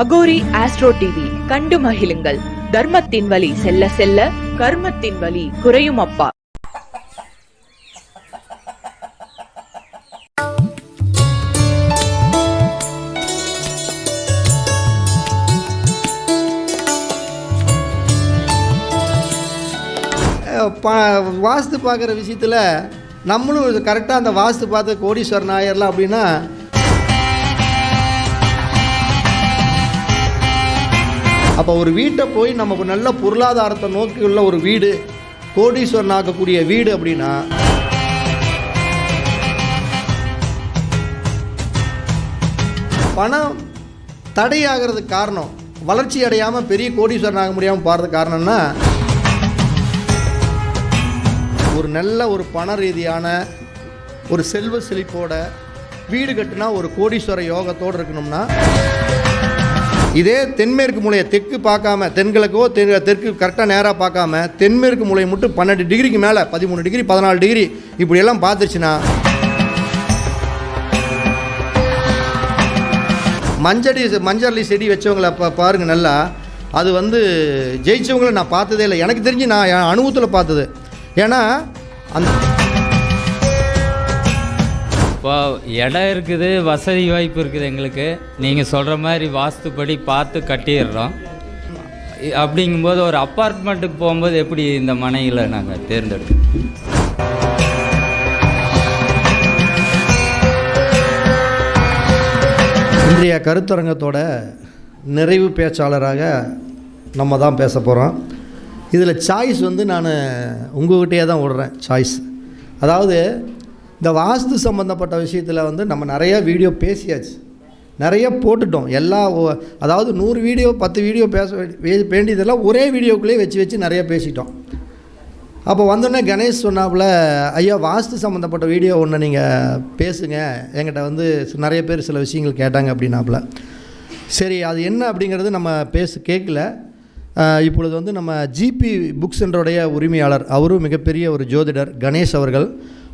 Aghori astro TV கண்டு மகிழுங்கள். தர்மத்தின் வழி செல்ல செல்ல கர்மத்தின் வழி குறையும் அப்பா. வாஸ்து பார்க்குற விஷயத்தில் நம்மளும் கரெக்டாக அந்த வாஸ்து பார்த்து கோடீஸ்வரன் ஆயிரலாம் அப்படின்னா அப்போ ஒரு வீட்டை போய் நமக்கு நல்ல பொருளாதாரத்தை நோக்கி உள்ள ஒரு வீடு, கோடீஸ்வரன் ஆக்கக்கூடிய வீடு அப்படின்னா பணம் தடையாகிறதுக்கு காரணம், வளர்ச்சி அடையாமல் பெரிய கோடீஸ்வரன் ஆக முடியாமல் போகிறதுக்கு காரணம்னா ஒரு நல்ல ஒரு பண ரீதியான ஒரு செல்வ செழிப்போட வீடு கட்டினா ஒரு கோடீஸ்வர யோகத்தோடு இருக்கணும்னா இதே தென்மேற்கு மூலையை தெற்கு பார்க்காம, தென்கிழக்கோ தெற்கு கரெக்டாக நேராக பார்க்காம தென்மேற்கு மூலையை மட்டும் 12 டிகிரிக்கு மேலே 13 டிகிரி 14 டிகிரி இப்படியெல்லாம் பார்த்துச்சுன்னா மஞ்சள் செடி வச்சவங்களை பாருங்கள் நல்லா, அது ஜெயிச்சவங்களை நான் பார்த்ததே இல்லை. எனக்கு தெரிஞ்சு நான் என் அனுபவத்தில் பார்த்தது. ஏன்னா அந்த இப்போ இடம் இருக்குது, வசதி வாய்ப்பு இருக்குது எங்களுக்கு. நீங்கள் சொல்கிற மாதிரி வாஸ்துப்படி பார்த்து கட்டிடுறோம். அப்படிங்கும்போது ஒரு அப்பார்ட்மெண்ட்டுக்கு போகும்போது எப்படி இந்த மனையில் நாங்கள் தேர்ந்தெடுக்கோம்? இன்றைய கருத்தரங்கத்தோட நிறைவு பேச்சாளராக நம்ம தான் பேச போகிறோம். இதில் சாய்ஸ் நான் உங்கள்கிட்டயே தான் விடுறேன். சாய்ஸ் அதாவது இந்த வாஸ்து சம்மந்தப்பட்ட விஷயத்தில் நம்ம நிறைய வீடியோ பேசியாச்சு, நிறைய போட்டுட்டோம். அதாவது 100 வீடியோ 10 வீடியோ பேச வேண்டியதெல்லாம் ஒரே வீடியோக்குள்ளேயே வச்சு நிறைய பேசிட்டோம். அப்போ வந்தோடனே கணேஷ் சொன்னாப்புல, ஐயா வாஸ்து சம்மந்தப்பட்ட வீடியோ ஒன்று நீங்கள் பேசுங்க, என்கிட்ட நிறைய பேர் சில விஷயங்கள் கேட்டாங்க அப்படின்னாப்புல. சரி, அது என்ன அப்படிங்கிறது நம்ம கேட்கல. இப்பொழுது நம்ம ஜிபி புக் சென்டருடைய உரிமையாளர், அவரும் மிகப்பெரிய ஒரு ஜோதிடர் கணேஷ் அவர்கள்.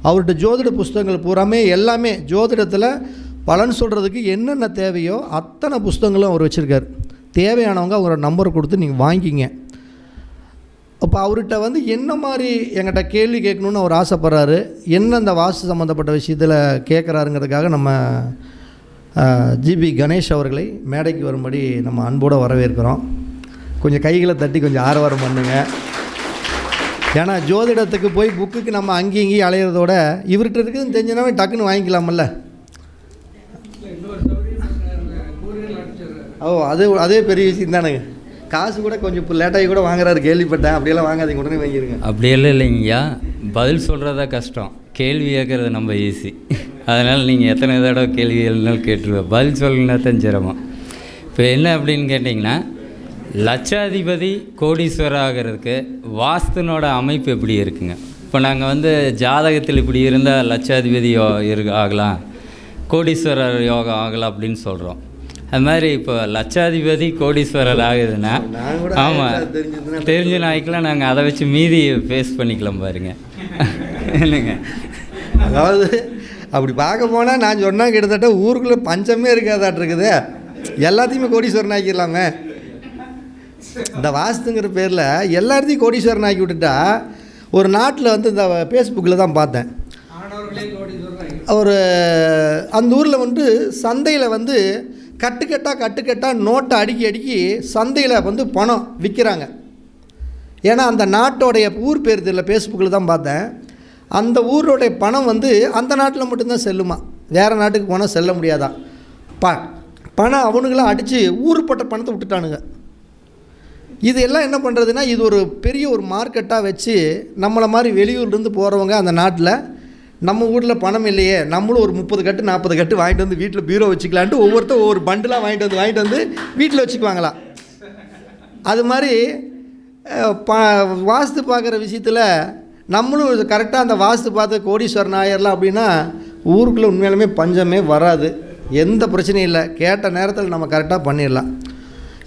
அவர்கிட்ட ஜோதிட புஸ்தகங்கள் பூராமே எல்லாமே ஜோதிடத்தில் பலன் சொல்கிறதுக்கு என்னென்ன தேவையோ அத்தனை புஸ்தகங்களும் அவர் வச்சுருக்கார். தேவையானவங்க அவரோட நம்பரை கொடுத்து நீங்கள் வாங்கிக்கிங்க. அப்போ அவர்கிட்ட என்ன மாதிரி எங்கிட்ட கேள்வி கேட்கணுன்னு அவர் ஆசைப்பட்றாரு, என்ன இந்த வாஸ்து சம்மந்தப்பட்ட விஷயத்தில் கேட்குறாருங்கிறதுக்காக நம்ம ஜிபி கணேஷ் அவர்களை மேடைக்கு வரும்படி நம்ம அன்போடு வரவேற்கிறோம். கொஞ்சம் கைகளை தட்டி கொஞ்சம் ஆரவாரம் பண்ணுங்க. ஏன்னா ஜோதிடத்துக்கு போய் புக்குக்கு நம்ம அங்கேயும் அலையிறதோட இவர்கிட்ட இருக்குதுன்னு தெரிஞ்சுனாவே டக்குன்னு வாங்கிக்கலாமல்ல. அதே பெரிய விஷயம் தானுங்க. காசு கூட கொஞ்சம் இப்போ லேட்டாகி கூட வாங்குறாரு கேள்விப்பட்டேன். அப்படியெல்லாம் வாங்காதீங்க, உடனே வாங்கிடுங்க. அப்படியெல்லாம் இல்லைங்கய்யா, பதில் சொல்கிறதா கஷ்டம், கேள்வி கேட்குறது நம்ம ஈஸி. அதனால் நீங்கள் எத்தனை தடவை கேள்வி எழுதினாலும் கேட்டுருவேன், பதில் சொல்லுன்னா தான் சிரமம். இப்போ என்ன அப்படின்னு கேட்டிங்கன்னா, லட்சாதிபதி கோடீஸ்வரர் ஆகிறதுக்கு வாஸ்துனோட அமைப்பு எப்படி இருக்குங்க? இப்போ நாங்கள் ஜாதகத்தில் இப்படி இருந்தால் லட்சாதிபதி ஆகலாம், கோடீஸ்வரர் யோகம் ஆகலாம் அப்படின்னு சொல்கிறோம். அது மாதிரி இப்போ லட்சாதிபதி கோடீஸ்வரர் ஆகுதுன்னா, ஆமாம், தெரிஞ்ச நாய்க்கெலாம் நாங்கள் அதை வச்சு மீதி ஃபேஸ் பண்ணிக்கலாம் பாருங்க. என்னங்க, அதாவது அப்படி பார்க்க போனால் நான் சொன்னால் கிட்டத்தட்ட ஊருக்குள்ளே பஞ்சமே இருக்காதாட்டு எல்லாத்தையுமே கோடீஸ்வரன் ஆக்கிடலாமே. இந்த வாஸ்துங்கிற பேரில் எல்லாத்தையும் கோடீஸ்வரன் ஆக்கி விட்டுட்டா, ஒரு நாட்டில் இந்த ஃபேஸ்புக்கில் தான் பார்த்தேன், ஒரு அந்த ஊரில் சந்தையில் கட்டுக்கட்டாக நோட்டை அடுக்கி சந்தையில் பணம் விற்கிறாங்க. ஏன்னா அந்த நாட்டோடைய ஊர் பேர் தெரியல, ஃபேஸ்புக்கில் தான் பார்த்தேன். அந்த ஊரோடைய பணம் அந்த நாட்டில் மட்டும்தான் செல்லுமா, வேறு நாட்டுக்கு போனால் செல்ல முடியாதான். பணம் அவனுங்களாம் அடித்து ஊருப்பட்ட பணத்தை விட்டுட்டானுங்க. இது எல்லாம் என்ன பண்ணுறதுன்னா, இது ஒரு பெரிய ஒரு மார்க்கெட்டாக வச்சு நம்மளை மாதிரி வெளியூர்லேருந்து போகிறவங்க அந்த நாட்டில், நம்ம ஊரில் பணம் இல்லையே, நம்மளும் ஒரு 30 கட்டு 40 கட்டு வாங்கிட்டு வீட்டில் பீரோ வச்சுக்கலான்ட்டு ஒவ்வொருத்தரும் ஒவ்வொரு பண்டலாக வாங்கிட்டு வீட்டில் வச்சுக்குவாங்களாம். அது மாதிரி வாஸ்து பார்க்குற விஷயத்தில் நம்மளும் கரெக்டாக அந்த வாஸ்து பார்த்து கோடீஸ்வரன் ஆயிரலாம் அப்படின்னா ஊருக்குள்ளே உண்மையாலுமே பஞ்சமே வராது, எந்த பிரச்சனையும் இல்லை. கேட்ட நேரத்தில் நம்ம கரெக்டாக பண்ணிடலாம்.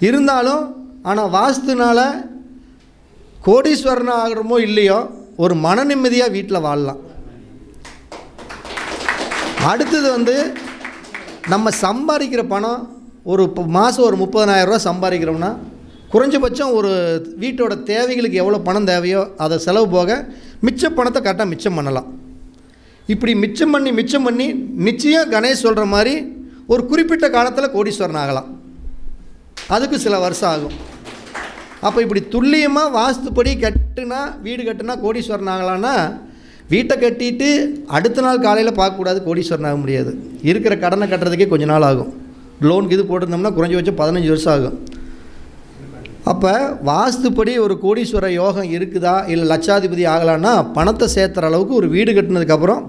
இருந்தாலும் ஆனால் வாஸ்துனால கோடீஸ்வரன் ஆகிறோமோ இல்லையோ ஒரு மன நிம்மதியாக வீட்டில் வாழலாம். அடுத்தது நம்ம சம்பாதிக்கிற பணம் ஒரு மாதம் ஒரு 30,000 ரூபா சம்பாதிக்கிறோம்னா குறைஞ்சபட்சம் ஒரு வீட்டோட தேவைகளுக்கு எவ்வளோ பணம் தேவையோ அதை செலவு போக மிச்ச பணத்தை கரெக்டாக மிச்சம் பண்ணலாம். இப்படி மிச்சம் பண்ணி நிச்சயம் கணேஷ் சொல்கிற மாதிரி ஒரு குறிப்பிட்ட காலத்தில் கோடீஸ்வரன் ஆகலாம். அதுக்கு சில வருஷம் ஆகும். அப்போ இப்படி துல்லியமாக வாஸ்துப்படி வீடு கட்டுனா கோடீஸ்வரன் ஆகலான்னா வீட்டை கட்டிட்டு அடுத்த நாள் காலையில் பார்க்கக்கூடாது, கோடீஸ்வரன் ஆக முடியாது. இருக்கிற கடனை கட்டுறதுக்கே கொஞ்ச நாள் ஆகும். லோனுக்கு இது போட்டிருந்தோம்னா குறைஞ்சபட்சம் 15 வருஷம் ஆகும். அப்போ வாஸ்துப்படி ஒரு கோடீஸ்வர யோகம் இருக்குதா இல்லை லட்சாதிபதி ஆகலான்னா பணத்தை சேர்த்துற அளவுக்கு ஒரு வீடு கட்டினதுக்கப்புறம்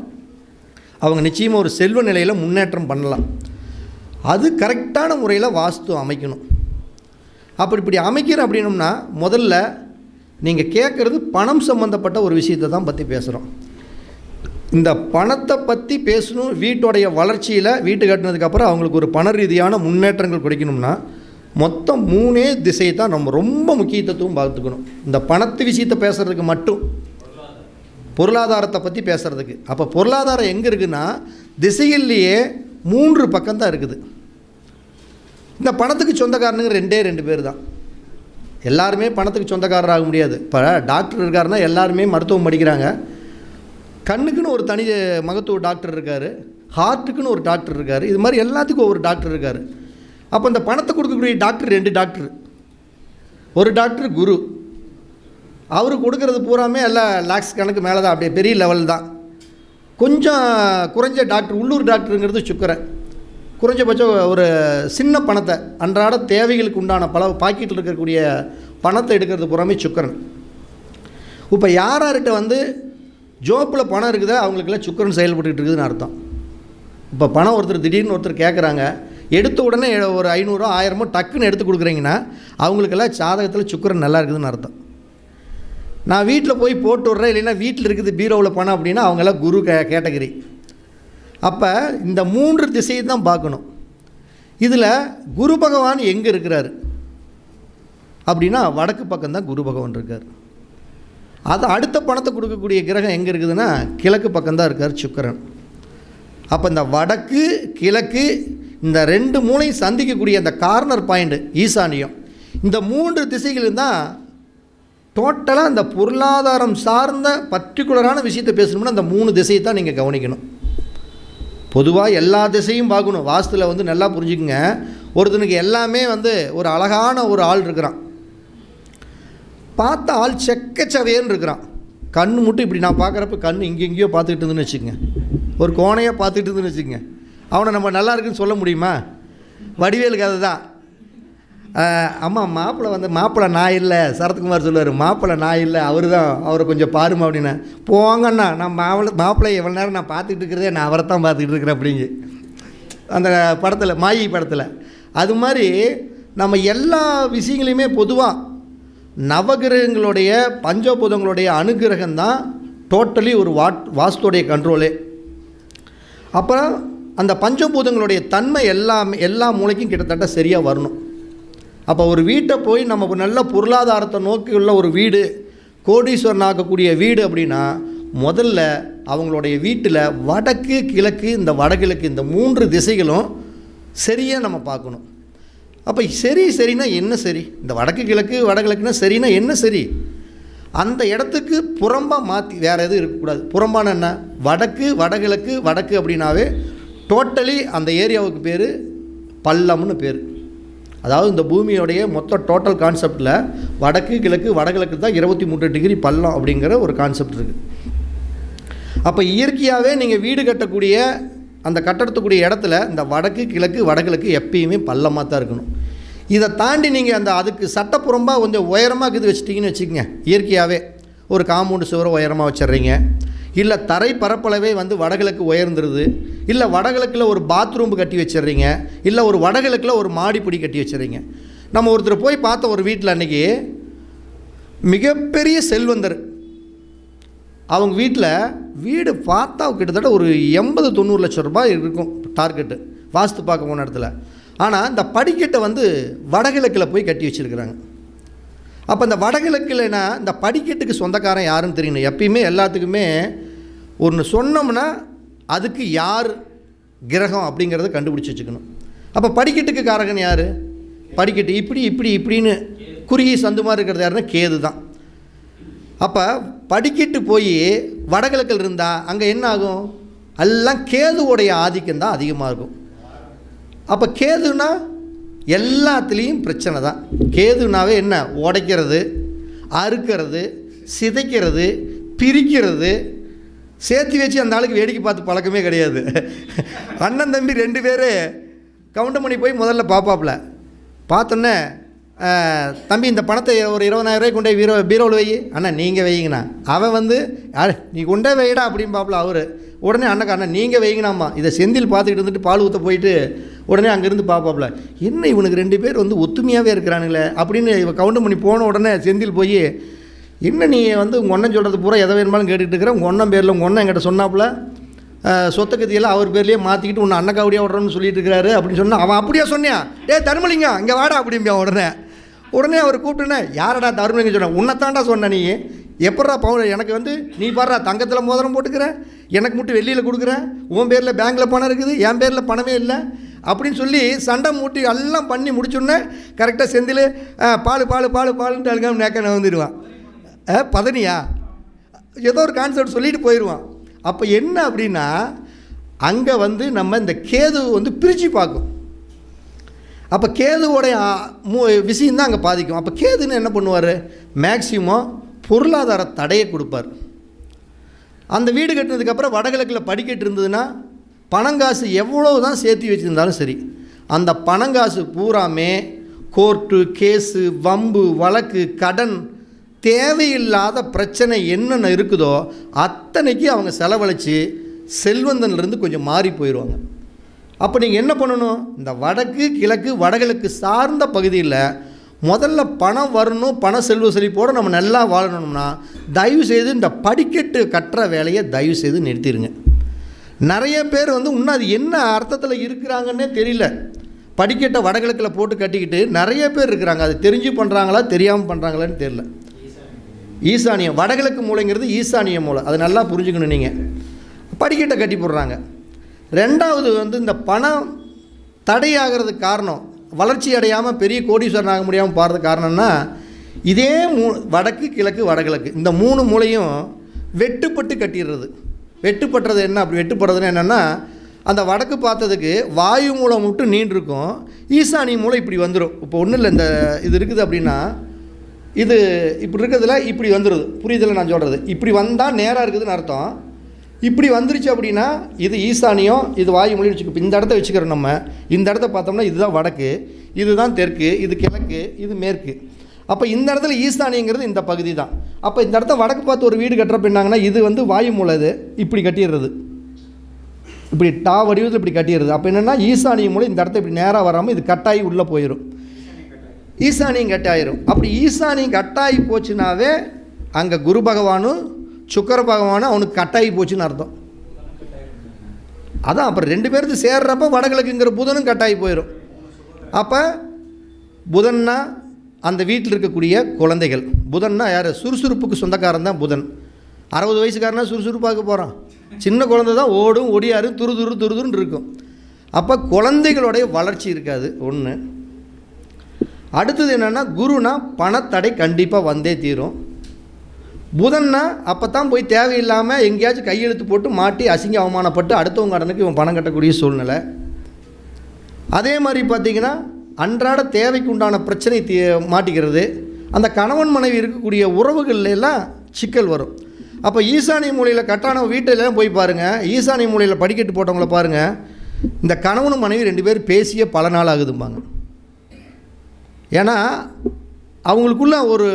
அவங்க நிச்சயமாக ஒரு செல்வ நிலையில் முன்னேற்றம் பண்ணலாம். அது கரெக்டான முறையில் வாஸ்து அமைக்கணும். இப்படி அமைக்கிறேன் அப்படின்னோம்னா முதல்ல நீங்கள் கேட்குறது பணம் சம்மந்தப்பட்ட ஒரு விஷயத்தை தான் பற்றி பேசுகிறோம். இந்த பணத்தை பற்றி பேசணும். வீட்டோடைய வளர்ச்சியில் வீட்டு கட்டினதுக்கப்புறம் அவங்களுக்கு ஒரு பண ரீதியான முன்னேற்றங்கள் கிடைக்கணும்னா மொத்தம் 3 திசை தான் நம்ம ரொம்ப முக்கியத்துவம் பார்த்துக்கணும். இந்த பணத்து விஷயத்தை பேசுகிறதுக்கு மட்டும், பொருளாதாரத்தை பற்றி பேசுகிறதுக்கு. அப்போ பொருளாதாரம் எங்கே இருக்குதுன்னா திசைகள்லேயே 3 பக்கம் தான் இருக்குது. இந்த பணத்துக்கு சொந்தக்காரனுங்க 2 பேர் தான். எல்லாருமே பணத்துக்கு சொந்தக்காரர் ஆக முடியாது. இப்போ டாக்டர் இருக்காருன்னா எல்லாருமே மருத்துவம் படிக்கிறாங்க. கண்ணுக்குன்னு ஒரு தனி மகத்துவ டாக்டர் இருக்கார், ஹார்ட்டுக்குன்னு ஒரு டாக்டர் இருக்கார், இது மாதிரி எல்லாத்துக்கும் ஒரு டாக்டர் இருக்கார். அப்போ இந்த பணத்தை கொடுக்கக்கூடிய டாக்டர் 2 டாக்டர். ஒரு டாக்டர் குரு, அவரு கொடுக்கறது பூராமே எல்லாம் லாக்ஸ் கணக்கு மேலே தான், அப்படியே பெரிய லெவல் தான். கொஞ்சம் குறைஞ்ச டாக்டர் உள்ளூர் டாக்டருங்கிறது சுக்கரன். குறைஞ்சபட்சம் ஒரு சின்ன பணத்தை அன்றாட தேவைகளுக்கு உண்டான பல பாக்கெட்டில் இருக்கக்கூடிய பணத்தை எடுக்கிறது பூராமே சுக்கரன். இப்போ யார்கிட்ட ஜோப்பில் பணம் இருக்குதோ அவங்களுக்கெல்லாம் சுக்கரன் செயல்பட்டுக்கிட்டு இருக்குதுன்னு அர்த்தம். இப்போ பணம் திடீர்னு ஒருத்தர் கேட்குறாங்க, எடுத்த உடனே ஒரு 500 1000 டக்குன்னு எடுத்து கொடுக்குறீங்கன்னா அவங்களுக்கெல்லாம் ஜாதகத்தில் சுக்கரன் நல்லா இருக்குதுன்னு அர்த்தம். நான் வீட்டில் போய் போட்டு விட்றேன், இல்லைன்னா வீட்டில் இருக்குது பீரோவில் பணம் அப்படின்னா அவங்கெல்லாம் குரு கேட்டகரி. அப்போ இந்த 3 திசையை தான் பார்க்கணும். இதில் குரு பகவான் எங்கே இருக்கிறார் அப்படின்னா வடக்கு பக்கம்தான் குரு பகவான் இருக்கார். அது அடுத்த பணத்தை கொடுக்கக்கூடிய கிரகம் எங்கே இருக்குதுன்னா கிழக்கு பக்கம்தான் இருக்கார் சுக்கிரன். அப்போ இந்த வடக்கு கிழக்கு இந்த 2 மூலையும் சந்திக்கக்கூடிய அந்த கார்னர் பாயிண்ட் ஈசானியம், இந்த 3 திசைகளும் தான் டோட்டலாக இந்த பொருளாதாரம் சார்ந்த பர்டிகுலரான விஷயத்தை பேசணும்னா அந்த 3 திசையை தான் நீங்கள் கவனிக்கணும். பொதுவாக எல்லா திசையும் பார்க்கணும். வாஸ்துவில் நல்லா புரிஞ்சுக்குங்க. ஒருத்தனுக்கு எல்லாமே ஒரு அழகான ஒரு ஆள் இருக்கிறான், பார்த்த ஆள் செக்கச்சவையன்னு இருக்கிறான். கண்ணு மட்டும் இப்படி நான் பார்க்குறப்ப கண் இங்கெங்கேயோ பார்த்துக்கிட்டு இருந்துன்னு வச்சுக்கோங்க, ஒரு கோணையாக பார்த்துக்கிட்டு இருந்துன்னு வச்சுக்கோங்க. அவனை நம்ம நல்லா இருக்குன்னு சொல்ல முடியுமா? வடிவேலுக்கு அது தான். அம்மா மாப்பிள்ளை நான் இல்லை, சரத்குமார் சொல்லுவார், மாப்பிள்ளை நான் இல்லை, அவரை கொஞ்சம் பாருமா அப்படின்னா, போங்கண்ணா நான் மாப்பிள்ளை எவ்வளோ நேரம் நான் பார்த்துக்கிட்டு இருக்கிறதே நான் அவரை தான் பார்த்துக்கிட்டு இருக்கிறேன் அப்படிங்க அந்த படத்தில், மாயி படத்தில். அது மாதிரி நம்ம எல்லா விஷயங்களையுமே பொதுவாக நவகிரகங்களுடைய பஞ்சபூதங்களுடைய அனுகிரகம் தான் டோட்டலி ஒரு வாஸ்துடைய கண்ட்ரோலே. அப்புறம் அந்த பஞ்சபூதங்களுடைய தன்மை எல்லா மூளைக்கும் கிட்டத்தட்ட சரியாக வரணும். அப்போ ஒரு வீட்டை போய் நம்ம நல்ல பொருளாதாரத்தை நோக்கி உள்ள ஒரு வீடு, கோடீஸ்வரன் ஆக்கக்கூடிய வீடு அப்படின்னா முதல்ல அவங்களுடைய வீட்டில் வடக்கு கிழக்கு, இந்த வடகிழக்கு இந்த 3 திசைகளும் சரியாக நம்ம பார்க்கணும். அப்போ சரின்னா என்ன சரி? இந்த வடக்கு கிழக்கு வடகிழக்குன்னா சரின்னா என்ன சரி? அந்த இடத்துக்கு புறம்பாக மாற்றி வேறு எதுவும் இருக்கக்கூடாது. புறம்பான என்ன? வடக்கு வடகிழக்கு வடக்கு அப்படின்னாவே டோட்டலி அந்த ஏரியாவுக்கு பேர் பள்ளம்னு பேர். அதாவது இந்த பூமியோடைய மொத்த டோட்டல் கான்செப்டில் வடக்கு கிழக்கு வடகிழக்கு தான் 23 டிகிரி பள்ளம் அப்படிங்கிற ஒரு கான்செப்ட் இருக்குது. அப்போ இயற்கையாகவே நீங்கள் வீடு கட்டக்கூடிய அந்த கட்டடத்துக்கூடிய இடத்துல இந்த வடக்கு கிழக்கு வடகிழக்கு எப்பயுமே பள்ளமாக தான் இருக்கணும். இதை தாண்டி நீங்கள் அதுக்கு சட்டப்புறம்பாக கொஞ்சம் உயரமாக இது வச்சிட்டிங்கன்னு வச்சுக்கோங்க, இயற்கையாகவே ஒரு காம்பவுண்டு சுவரை உயரமாக வச்சிட்றீங்க, இல்லை தரை பரப்பளவே வடகிழக்கு உயர்ந்துருது, இல்லை வடகிழக்கில் ஒரு பாத்ரூம் கட்டி வச்சிடுறீங்க, இல்லை ஒரு வடகிழக்கில் ஒரு மாடிப்படி கட்டி வச்சிடுறீங்க. நம்ம ஒருத்தர் போய் பார்த்த ஒரு வீட்டில் அன்றைக்கி மிகப்பெரிய செல்வந்தர், அவங்க வீட்டில் வீடு பார்த்தா கிட்டத்தட்ட ஒரு 80-90 லட்சம் ரூபாய் இருக்கும் டார்கெட்டு வாஸ்து பார்க்க போன இடத்துல. ஆனால் இந்த படிக்கட்டை வடகிழக்கில் போய் கட்டி வச்சுருக்குறாங்க. அப்போ இந்த வடகிழக்கில்னா இந்த படிக்கட்டுக்கு சொந்தக்காரன் யாருன்னு தெரியணும். எப்பயுமே எல்லாத்துக்குமே ஒன்று சொன்னோம்னா அதுக்கு யார் கிரகம் அப்படிங்கிறத கண்டுபிடிச்சி வச்சுக்கணும். அப்போ படிக்கட்டுக்கு காரகன் யார்? படிக்கட்டு இப்படி இப்படி இப்படின்னு குறுகி சந்து மாதிரி இருக்கிறது யாருன்னா கேது தான். அப்போ படிக்கட்டு போய் வடகிழக்கில் இருந்தால் அங்கே என்ன ஆகும்? எல்லாம் கேதுவோடைய ஆதிக்கம் தான் அதிகமாக இருக்கும். அப்போ கேதுனா எல்லாத்துலேயும் பிரச்சனை தான். கேதுனாவே என்ன? உடைக்கிறது, அறுக்கிறது, சிதைக்கிறது, பிரிக்கிறது. சேர்த்து வச்சு அந்த ஆளுக்கு வேடிக்கை பார்த்து பழக்கமே கிடையாது. அண்ணன் தம்பி 2 பேர் கவுண்டமணி போய் முதல்ல பார்ப்பாப்புல. பார்த்தோன்னே, தம்பி இந்த பணத்தை ஒரு 20,000 கொண்டே பீரோவில் வை. அண்ணா நீங்கள் வைங்கண்ணா. அவன் நீ கொண்டே வைடா அப்படின்பாப்புல. அவர் உடனே அண்ணன் நீங்கள் வைங்கண்ணாம்மா. இதை செந்தில் பார்த்துக்கிட்டு இருந்துட்டு பால் ஊற்ற போயிட்டு உடனே அங்கேருந்து பார்ப்பாப்புல. என்ன இவனுக்கு 2 பேர் ஒத்துமையாகவே இருக்கிறானுங்களே அப்படின்னு இவன் கவுண்டமணி போன உடனே செந்தில் போய், என்ன நீ உங்கள் ஒன்னம் சொல்கிறது பூரா எதை வேணுமாலும் கேட்டுக்கிட்டு இருக்கிற, உங்கள் ஒன்னம் பேரில் உங்கள் ஒன்னம் என்கிட்ட சொன்னாப்புல சொத்த கத்தியெல்லாம் அவர் பேர்லேயே மாற்றிக்கிட்டு உன்னை அன்னக்காவடியாக விட்றோன்னு சொல்லிட்டு இருக்கிறாரு அப்படின்னு சொன்னால், அவன் அப்படியே சொன்னியா? தருமலிங்க இங்கே வாடா அப்படிம்பியா. உடனே அவர் கூப்பிட்டுனே, யாரடா தருமலிங்க சொன்னேன்? உன்னைத்தாண்டா சொன்ன. நீ எப்பட்றா எனக்கு நீ பாடுறா தங்கத்தில் மோதிரம் போட்டுக்கிறேன், எனக்கு மட்டும் வெள்ளியில் கொடுக்குறேன், உன் பேரில் பேங்க்கில் பணம் இருக்குது, என் பேரில் பணமே இல்லை அப்படின்னு சொல்லி சண்டை மூட்டி எல்லாம் பண்ணி முடிச்சோன்னே கரெக்டாக செந்தில் பாலுன்ட்டு அழுகாமல் நேக்க வந்துடுவான். பதனியா ஏதோ ஒரு கான்செப்ட் சொல்லிட்டு போயிடுவான். அப்போ என்ன அப்படின்னா, அங்கே நம்ம இந்த கேது பிரித்து பார்க்கும். அப்போ கேதுவோடைய விஷயந்தான் அங்கே பாதிக்கும். அப்போ கேதுன்னு என்ன பண்ணுவார்? மேக்சிமம் பொருளாதார தடையை கொடுப்பார். அந்த வீடு கட்டினதுக்கப்புறம் வடகிழக்கில் படிக்கட்டு இருந்ததுன்னா பணங்காசு எவ்வளோ தான் சேர்த்து வச்சுருந்தாலும் சரி, அந்த பணங்காசு பூராமே கோர்ட்டு கேஸு வம்பு வழக்கு கடன் தேவையில்லாத பிரச்சனை என்னென்ன இருக்குதோ அத்தனைக்கு அவங்க செலவழித்து செல்வந்தன்லேருந்து கொஞ்சம் மாறி போயிடுவாங்க. அப்போ நீங்கள் என்ன பண்ணணும்? இந்த வடக்கு கிழக்கு வடகிழக்கு சார்ந்த பகுதியில் முதல்ல பணம் வரணும், பண செல்வ செழிப்போடு நம்ம நல்லா வாழணும்னா தயவுசெய்து இந்த படிக்கட்டு கட்டுற வேலையை தயவுசெய்து நிறுத்திடுங்க. நிறைய பேர் இன்னும் அது என்ன அர்த்தத்தில் இருக்கிறாங்கன்னே தெரியல. படிக்கட்டை வடகிழக்கில் போட்டு கட்டிக்கிட்டு நிறைய பேர் இருக்கிறாங்க. அது தெரிஞ்சு பண்ணுறாங்களா தெரியாமல் பண்ணுறாங்களான்னு தெரியல. ஈசானியம் வடகிழக்கு மூலைங்கிறது ஈசானிய மூலை, அது நல்லா புரிஞ்சுக்கணும். நீங்கள் படிக்கட்டை கட்டி போடுறாங்க. ரெண்டாவது இந்த பணம் தடையாகிறதுக்கு காரணம், வளர்ச்சி அடையாமல் பெரிய கோடீஸ்வரன் ஆக முடியாமல் போகிறதுக்கு காரணம்னா இதே வடக்கு கிழக்கு வடகிழக்கு இந்த 3 மூலையும் வெட்டுப்பட்டு கட்டிடுறது. வெட்டுப்பட்டுறது என்ன? அப்படி வெட்டுப்படுறதுன்னு என்னென்னா, அந்த வடக்கு பார்த்ததுக்கு வாயு மூலம் மட்டும் நீண்டிருக்கும், ஈசானிய மூலம் இப்படி வந்துடும். இப்போ ஒன்றும் இல்லை, இந்த இது இருக்குது அப்படின்னா இது இப்படி இருக்கிறதுல இப்படி வந்துடுது. புரியுதில்லை நான் சொல்கிறது? இப்படி வந்தால் நேராக இருக்குதுன்னு அர்த்தம். இப்படி வந்துருச்சு அப்படின்னா இது ஈசானியம், இது வாயு மொழின்னு வச்சுக்கோ. இந்த இடத்த வச்சுக்கிறோம் நம்ம. இந்த இடத்த பார்த்தோம்னா இதுதான் வடக்கு, இதுதான் தெற்கு, இது கிழக்கு, இது மேற்கு. அப்போ இந்த இடத்துல ஈசானியங்கிறது இந்த பகுதி தான். அப்போ இந்த இடத்த வடக்கு பார்த்து ஒரு வீடு கட்டுற பின்னாங்கன்னா இது வாயு மூலை, இது இப்படி கட்டிடுறது, இப்படி டா வடிவத்தில் இப்படி கட்டிடுறது. அப்போ என்னென்னா ஈசானிய மூலை இந்த இடத்த இப்படி நேராக வராமல் இது கட்டாயி உள்ளே போயிடும், ஈசானியம் கட்டாயிரும். அப்படி ஈசானியம் கட்டாயி போச்சுனாவே அங்கே குரு பகவானும் சுக்கர பகவானும் அவனுக்கு கட்டாயி போச்சுன்னு அர்த்தம். அதான் அப்புறம் 2 பேருக்கு சேர்றப்ப வடகிழக்குங்கிற புதனும் கட்டாயி போயிடும். அப்போ புதன்னா அந்த வீட்டில் இருக்கக்கூடிய குழந்தைகள். புதன்னா யார்? சுறுசுறுப்புக்கு சொந்தக்காரன் தான் புதன். 60 வயசுக்காரனா சுறுசுறுப்பாக போகிறான், சின்ன குழந்தை தான் ஓடும் ஒடியாரு துருதுருன்னு இருக்கும். அப்போ குழந்தைகளுடைய வளர்ச்சி இருக்காது ஒன்று. அடுத்தது என்னென்னா, குருனா பணத்தடை கண்டிப்பாக வந்தே தீரும். புதன்னா அப்போ தான் போய் தேவையில்லாமல் எங்கேயாச்சும் கையெழுத்து போட்டு மாட்டி அசிங்க அவமானப்பட்டு அடுத்தவங்க கடனுக்கு இவன் பணம் கட்டக்கூடிய சூழ்நிலை. அதே மாதிரி பார்த்திங்கன்னா அன்றாட தேவைக்கு உண்டான பிரச்சனை மாட்டிக்கிறது. அந்த கணவன் மனைவி இருக்கக்கூடிய உறவுகள் எல்லாம் சிக்கல் வரும். அப்போ ஈசானிய மூலையில் கட்டான வீட்டிலலாம் போய் பாருங்கள், ஈசானிய மூலையில் படிக்கட்டு போட்டவங்கள பாருங்கள், இந்த கணவனும் மனைவி 2 பேர் பேசிய பல நாள் ஆகுதும்பாங்க. ஏன்னா அவங்களுக்குள்ள ஒரு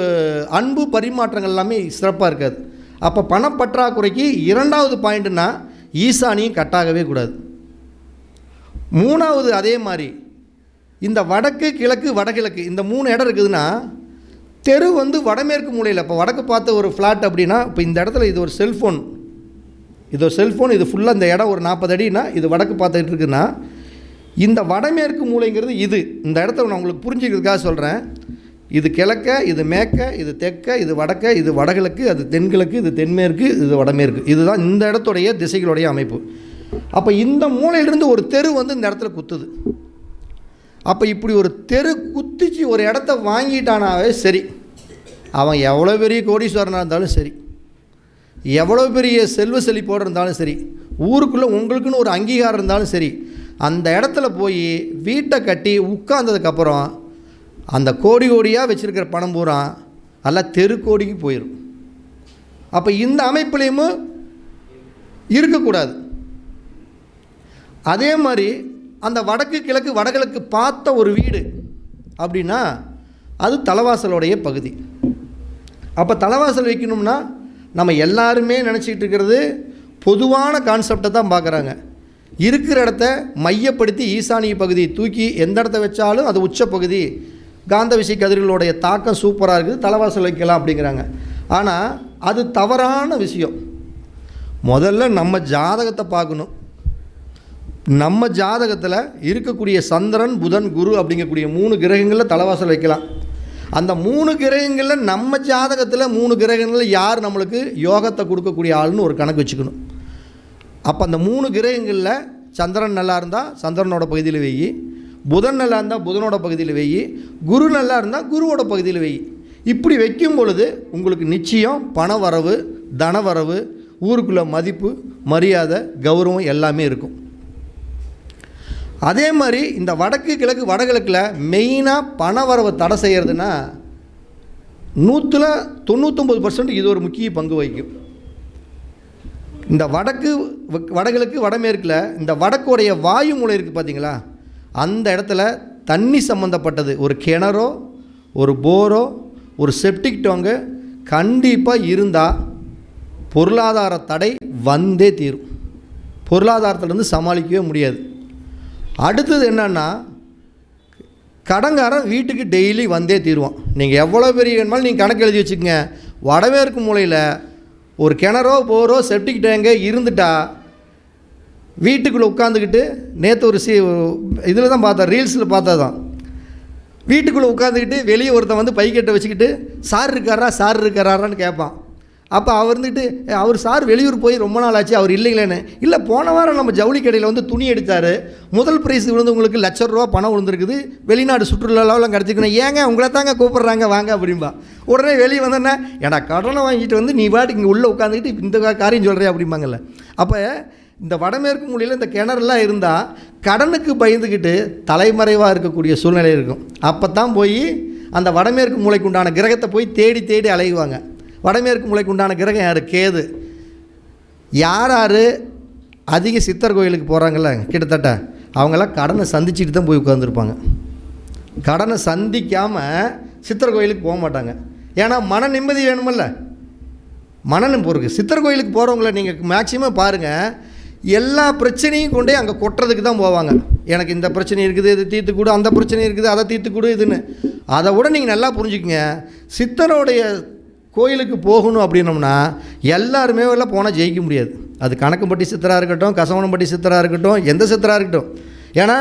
அன்பு பரிமாற்றங்கள் எல்லாமே சிறப்பாக இருக்காது. அப்போ பணப்பற்றாக்குறைக்கு 2வது பாயிண்ட்னா ஈசானியும் கட்டாகவே கூடாது. 3வது அதே மாதிரி இந்த வடக்கு கிழக்கு வடகிழக்கு இந்த 3 இடம் இருக்குதுன்னா தெரு வடமேற்கு மூலையில். இப்போ வடக்கு பார்த்த ஒரு ஃப்ளாட் அப்படின்னா, இப்போ இந்த இடத்துல இது ஒரு செல்ஃபோன், இது ஃபுல்லாக இந்த இடம் ஒரு 40 அடினா இது வடக்கு பார்த்துக்கிட்டு இருக்குன்னா, இந்த வடமேற்கு மூலைங்கிறது இது. இந்த இடத்த நான் உங்களுக்கு புரிஞ்சுக்கிறதுக்காக சொல்கிறேன். இது கிழக்க, இது மேற்க, இது தெற்க, இது வடக்க, இது வடகிழக்கு, அது தென்கிழக்கு, இது தென்மேற்கு, இது வடமேற்கு. இதுதான் இந்த இடத்துடைய திசைகளுடைய அமைப்பு. அப்போ இந்த மூலையிலிருந்து ஒரு தெரு இந்த இடத்துல குத்துது. அப்போ இப்படி ஒரு தெரு குத்திச்சு ஒரு இடத்த வாங்கிட்டானாவே சரி, அவன் எவ்வளோ பெரிய கோடீஸ்வரனாக இருந்தாலும் சரி, எவ்வளோ பெரிய செல்வ செழிப்போடு இருந்தாலும் சரி, ஊருக்குள்ளே உங்களுக்குன்னு ஒரு அங்கீகாரம் இருந்தாலும் சரி, அந்த இடத்துல போய் வீட்டை கட்டி உட்கார்ந்ததுக்கப்புறம் அந்த கோடி கோடியாக வச்சுருக்கிற பணம் பூரா எல்லாம் தெருக்கோடிக்கு போயிடும். அப்போ இந்த அமைப்புலேயும் இருக்கக்கூடாது. அதே மாதிரி அந்த வடக்கு கிழக்கு வடகிழக்கு பார்த்த ஒரு வீடு அப்படின்னா அது தலைவாசலுடைய பகுதி. அப்போ தலைவாசல் வைக்கணும்னா நம்ம எல்லாருமே நினச்சிக்கிட்டு இருக்கிறது பொதுவான கான்செப்டை தான் பார்க்குறாங்க. இருக்கிற இடத்த மையப்படுத்தி ஈசானிய பகுதி தூக்கி எந்த இடத்த வச்சாலும் அது உச்ச பகுதி, காந்த விசை கதிர்களுடைய தாக்கம் சூப்பராக இருக்குது, தலைவாசல் வைக்கலாம் அப்படிங்கிறாங்க. ஆனால் அது தவறான விஷயம். முதல்ல நம்ம ஜாதகத்தை பார்க்கணும். நம்ம ஜாதகத்தில் இருக்கக்கூடிய சந்திரன், புதன், குரு அப்படிங்கக்கூடிய 3 கிரகங்களில் தலைவாசல் வைக்கலாம். அந்த 3 கிரகங்களில் நம்ம ஜாதகத்தில் 3 கிரகங்களில் யார் நம்மளுக்கு யோகத்தை கொடுக்கக்கூடிய ஆள்னு ஒரு கணக்கு வச்சுக்கணும். அப்போ அந்த 3 கிரகங்களில் சந்திரன் நல்லா இருந்தால் சந்திரனோட பகுதியில் வெயி, புதன் நல்லா இருந்தால் புதனோட பகுதியில் வெயி, குரு நல்லா இருந்தால் குருவோட பகுதியில் வெயி. இப்படி வைக்கும் பொழுது உங்களுக்கு நிச்சயம் பண வரவு, தன வரவு, ஊருக்குள்ள மதிப்பு, மரியாதை, கௌரவம் எல்லாமே இருக்கும். அதே மாதிரி இந்த வடக்கு கிழக்கு வடகிழக்கில் மெயினாக பண வரவை தடை செய்கிறதுனா 99% இது ஒரு முக்கிய பங்கு வகிக்கும். இந்த வடக்கு வடகிழக்கு வடமேற்கில் இந்த வடக்குடைய வாயு மூலை இருக்குது பார்த்தீங்களா, அந்த இடத்துல தண்ணி சம்மந்தப்பட்டது ஒரு கிணறோ ஒரு போரோ ஒரு செப்டிக் டேங்கு கண்டிப்பாக இருந்தால் பொருளாதார தடை வந்தே தீரும். பொருளாதாரத்திலேருந்து சமாளிக்கவே முடியாது. அடுத்தது என்னன்னா, கடங்காரன் வீட்டுக்கு டெய்லி வந்தே தீருவான். நீங்கள் எவ்வளோ பெரிய வேணுமாலும் நீங்கள் கணக்கு எழுதி வச்சுக்கோங்க. வடமேற்கு மூலையில் ஒரு கிணறோ போரோ செப்டிக் டேங்கே இருந்துட்டா வீட்டுக்குள்ளே உட்காந்துக்கிட்டு, நேற்று ஒரு இதில் தான் பார்த்தா, ரீல்ஸில் பார்த்தா தான், வீட்டுக்குள்ளே உட்காந்துக்கிட்டு வெளியே ஒருத்தன் வந்து பைக்கெட்டை வச்சுக்கிட்டு சார் இருக்காரான்னு கேட்பான். அப்போ அவர் இருந்துட்டு, அவர் சார் வெளியூர் போய் ரொம்ப நாள் ஆச்சு, அவர் இல்லைங்களேன்னு. இல்லை, போன வாரம் நம்ம ஜவுளி கடையில் வந்து துணி எடுத்தார், முதல் ப்ரைஸ் விழுந்து உங்களுக்கு ₹1,00,000 பணம் விழுந்துருக்குது, வெளிநாடு சுற்றுலாவெல்லாம் கிடச்சிக்கணும், ஏங்க உங்களை தாங்க கூப்பிட்றாங்க வாங்க அப்படின்பா. உடனே வெளியே வந்தோன்னா, ஏன்னா கடனை வாங்கிட்டு வந்து நீ பாட்டு இங்கே உள்ளே உட்காந்துக்கிட்டு இந்த காரியம் சொல்கிறேன் அப்படிம்பாங்கல்ல. அப்போ இந்த வடமேற்கு மூலையில் இந்த கிணறுலாம் இருந்தால் கடனுக்கு பயந்துக்கிட்டு தலைமறைவாக இருக்கக்கூடிய சூழ்நிலை இருக்கும். அப்போ தான் போய் அந்த வடமேற்கு மூலைக்கு உண்டான கிரகத்தை போய் தேடி அலைவாங்க. வடமேற்கு மூலைக்கு உண்டான கிரகம் யார்? கேது. யார் அதிக சித்தர் கோயிலுக்கு போகிறாங்கல்ல, கிட்டத்தட்ட அவங்களாம் கடனை சந்திச்சுட்டு தான் போய் உட்காந்துருப்பாங்க. கடனை சந்திக்காமல் சித்தர் கோயிலுக்கு போக மாட்டாங்க. ஏன்னா மன நிம்மதி வேணுமல்ல, பொறுக்கு. சித்தர் கோயிலுக்கு போகிறவங்கள நீங்கள் மேக்சிமம் பாருங்கள், எல்லா பிரச்சனையும் கொண்டே அங்கே கொட்டுறதுக்கு தான் போவாங்க. எனக்கு இந்த பிரச்சனை இருக்குது, இது தீர்த்து கொடு, அந்த பிரச்சனை இருக்குது, அதை தீர்த்து கொடு, இதுன்னு. அதை விட நீங்கள் நல்லா புரிஞ்சுக்கங்க, சித்தரோடைய கோயிலுக்கு போகணும் அப்படின்னோம்னா எல்லாருமே எல்லாம் போனால் ஜெயிக்க முடியாது. அது கணக்கம்பட்டி சித்தராக இருக்கட்டும், கசவனம்பட்டி சித்தராக இருக்கட்டும், எந்த சித்தராக இருக்கட்டும். ஏன்னா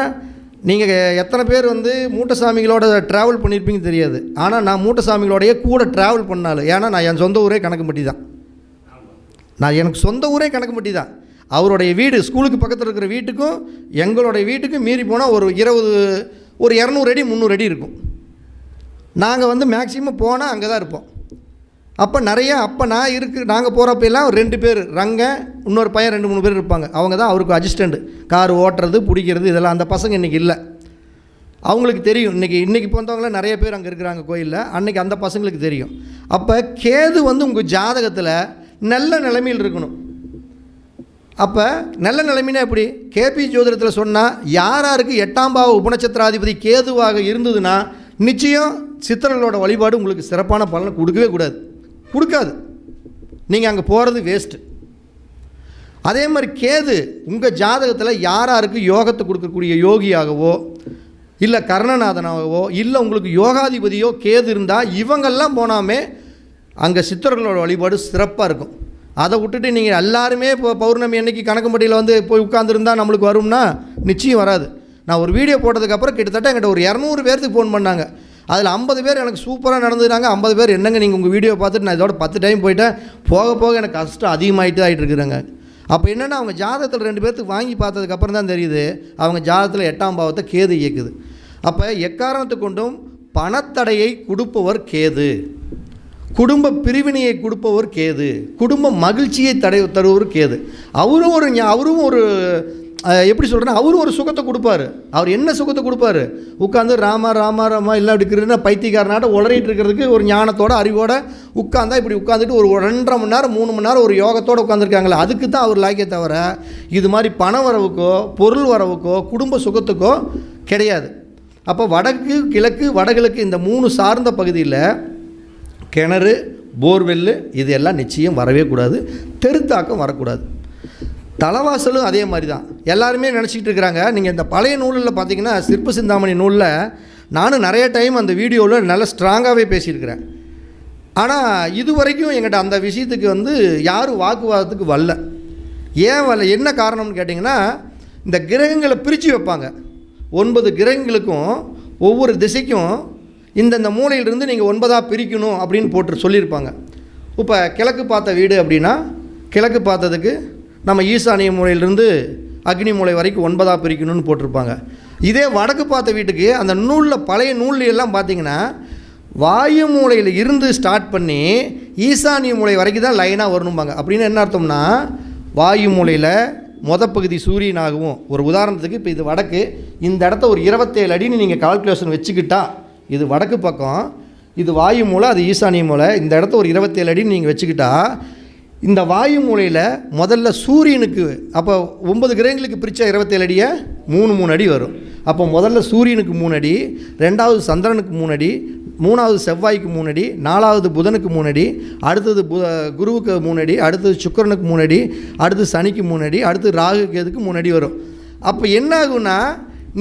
நீங்கள் எத்தனை பேர் வந்து மூட்டசாமிகளோட ட்ராவல் பண்ணியிருப்பீங்க தெரியாது. ஆனால் நான் மூட்டசாமிகளோடைய கூட ட்ராவல் பண்ணாலும், ஏன்னா நான் என் சொந்த ஊரே கணக்கம்பட்டி தான். எனக்கு சொந்த ஊரே கணக்கம்பட்டி தான். அவருடைய வீடு ஸ்கூலுக்கு பக்கத்தில் இருக்கிற வீட்டுக்கும் எங்களுடைய வீட்டுக்கும் மீறி போனால் ஒரு 200 அடி 300 அடி இருக்கும். நாங்கள் வந்து மேக்சிமம் போனால் அங்கே தான் இருப்போம். அப்போ நாங்கள் போகிறப்ப எல்லாம் 2 பேர், ரங்க இன்னொரு பையன் 2-3 பேர் இருப்பாங்க. அவங்க தான் அவருக்கு அசிஸ்டண்ட், கார் ஓட்டுறது பிடிக்கிறது இதெல்லாம். அந்த பசங்க இன்றைக்கி இல்லை, அவங்களுக்கு தெரியும். இன்றைக்கி போன்றவங்களாம் நிறைய பேர் அங்கே இருக்கிறாங்க கோயிலில். அன்றைக்கி அந்த பசங்களுக்கு தெரியும். அப்போ கேது வந்து உங்கள் ஜாதகத்தில் நல்ல நிலைமையில் இருக்கணும். அப்போ நல்ல நிலைமைனா எப்படி? கேபி ஜோதிடத்தில் சொன்னால் யாருக்கு 8ஆம் பாவ உபநட்சத்திராதிபதி கேதுவாக இருந்ததுன்னா நிச்சயம் சித்தர்களோட வழிபாடு உங்களுக்கு சிறப்பான பலனை கொடுக்காது. நீங்கள் அங்கே போகிறது வேஸ்ட்டு. அதே மாதிரி கேது உங்கள் ஜாதகத்தில் யாருக்கு யோகத்தை கொடுக்கக்கூடிய யோகியாகவோ இல்லை கர்ணநாதனாகவோ இல்லை உங்களுக்கு யோகாதிபதியோ கேது இருந்தால் இவங்கெல்லாம் போனாமே அங்கே சித்தர்களோட வழிபாடு சிறப்பாக இருக்கும். அதை விட்டுட்டு நீங்கள் எல்லாருமே இப்போ பௌர்ணமி அன்னைக்கு கணக்கம்பட்டியில் வந்து போய் உட்காந்துருந்தா நம்மளுக்கு வரும்னா நிச்சயம் வராது. நான் ஒரு வீடியோ போட்டதுக்கப்புறம் கிட்டத்தட்ட என்கிட்ட ஒரு 200 பேருக்கு ஃபோன் பண்ணாங்க. அதில் 50 பேர் எனக்கு சூப்பராக நடந்துட்டாங்க. 50 பேர் என்னங்க நீங்கள் உங்கள் வீடியோ பார்த்துட்டு நான் இதோட 10 டைம் போயிட்டேன், போக எனக்கு கஷ்டம் அதிகமாகிட்டு இருக்கிறாங்க. அப்போ என்னென்னா அவங்க ஜாதகத்தில் 2 பேர்த்துக்கு வாங்கி பார்த்ததுக்கப்புறம் தான் தெரியுது அவங்க ஜாதகத்தில் 8ஆம் பாவத்தை கேது இயக்குது. அப்போ எக்காரணத்தை கொண்டும் பணத்தடையை கொடுப்பவர் கேது, குடும்ப பிரிவினையை கொடுப்பவர் கேது, குடும்ப மகிழ்ச்சியை தருவர் கேது. அவரும் ஒரு எப்படி சொல்கிறேன்னா, அவரும் ஒரு சுகத்தை கொடுப்பாரு. அவர் என்ன சுகத்தை கொடுப்பாரு? உட்காந்து ராமா ராமா ராமா இல்லை அப்படிங்கிறதுனா பைத்தியக்காரனாட்ட உளறிட்டு இருக்கிறதுக்கு ஒரு ஞானத்தோட அறிவோட உட்காந்தா இப்படி உட்காந்துட்டு ஒரு 2.5 மணி நேரம் 3 மணி நேரம் ஒரு யோகத்தோடு உட்காந்துருக்காங்களே, அதுக்கு தான் அவர் லாய்க்கே தவிர இது மாதிரி பண வரவுக்கோ பொருள் வரவுக்கோ குடும்ப சுகத்துக்கோ கிடையாது. அப்போ வடக்கு கிழக்கு வடகிழக்கு இந்த 3 சார்ந்த பகுதியில் கிணறு போர்வெல்லு இது எல்லாம் நிச்சயம் வரவே கூடாது. தெருத்தாக்கம் வரக்கூடாது. தலைவாசலும் அதே மாதிரி தான். எல்லாருமே நினச்சிக்கிட்டு இருக்கிறாங்க. நீங்கள் இந்த பழைய நூலில் பார்த்தீங்கன்னா சிற்ப சிந்தாமணி நூலில் நானும் நிறைய டைம் அந்த வீடியோவில் நல்லா ஸ்ட்ராங்காகவே பேசியிருக்கிறேன். ஆனால் இது வரைக்கும் எங்கிட்ட அந்த விஷயத்துக்கு யாரும் வாக்குவாதத்துக்கு வரல. ஏன் வரல, என்ன காரணம்னு கேட்டிங்கன்னா, இந்த கிரகங்களை பிரித்து வைப்பாங்க. 9 கிரகங்களுக்கும் ஒவ்வொரு திசைக்கும் இந்தந்த மூலையிலிருந்து நீங்கள் 9ஆக பிரிக்கணும் அப்படின்னு போட்டு சொல்லியிருப்பாங்க. இப்போ கிழக்கு பார்த்த வீடு அப்படின்னா கிழக்கு பார்த்ததுக்கு நம்ம ஈசானிய மூலையிலிருந்து அக்னி மூலை வரைக்கும் 9ஆக பிரிக்கணும்னு போட்டிருப்பாங்க. இதே வடக்கு பார்த்த வீட்டுக்கு அந்த நூலில் பழைய நூல்லாம் பார்த்தீங்கன்னா வாயு மூலையில் இருந்து ஸ்டார்ட் பண்ணி ஈசானிய மூலை வரைக்கும் தான் லைனாக வரணும்பாங்க. அப்படின்னு என்ன அர்த்தம்னா, வாயு மூலையில் பகுதி சூரியனாகவும், ஒரு உதாரணத்துக்கு இப்போ இது வடக்கு, இந்த இடத்த ஒரு 27 அடின்னு நீங்கள் கால்குலேஷன் வச்சுக்கிட்டா இது வடக்கு பக்கம், இது வாயு மூலை, அது ஈசானிய மூலை, இந்த இடத்த ஒரு 27 அடின்னு நீங்கள் வச்சுக்கிட்டா இந்த வாயு மூலையில் முதல்ல சூரியனுக்கு, அப்போ 9 கிரகங்களுக்கு பிரித்தா 27 அடியை 3 அடி வரும். அப்போ முதல்ல சூரியனுக்கு 3 அடி, 2வது சந்திரனுக்கு 3 அடி, 3வது செவ்வாய்க்கு 3 அடி, 4வது புதனுக்கு 3 அடி, அடுத்தது குருவுக்கு 3 அடி, அடுத்தது சுக்கிரனுக்கு 3 அடி, அடுத்து சனிக்கு 3 அடி, அடுத்து ராகு கேதுக்கு 3 அடி வரும். அப்போ என்ன ஆகுன்னா,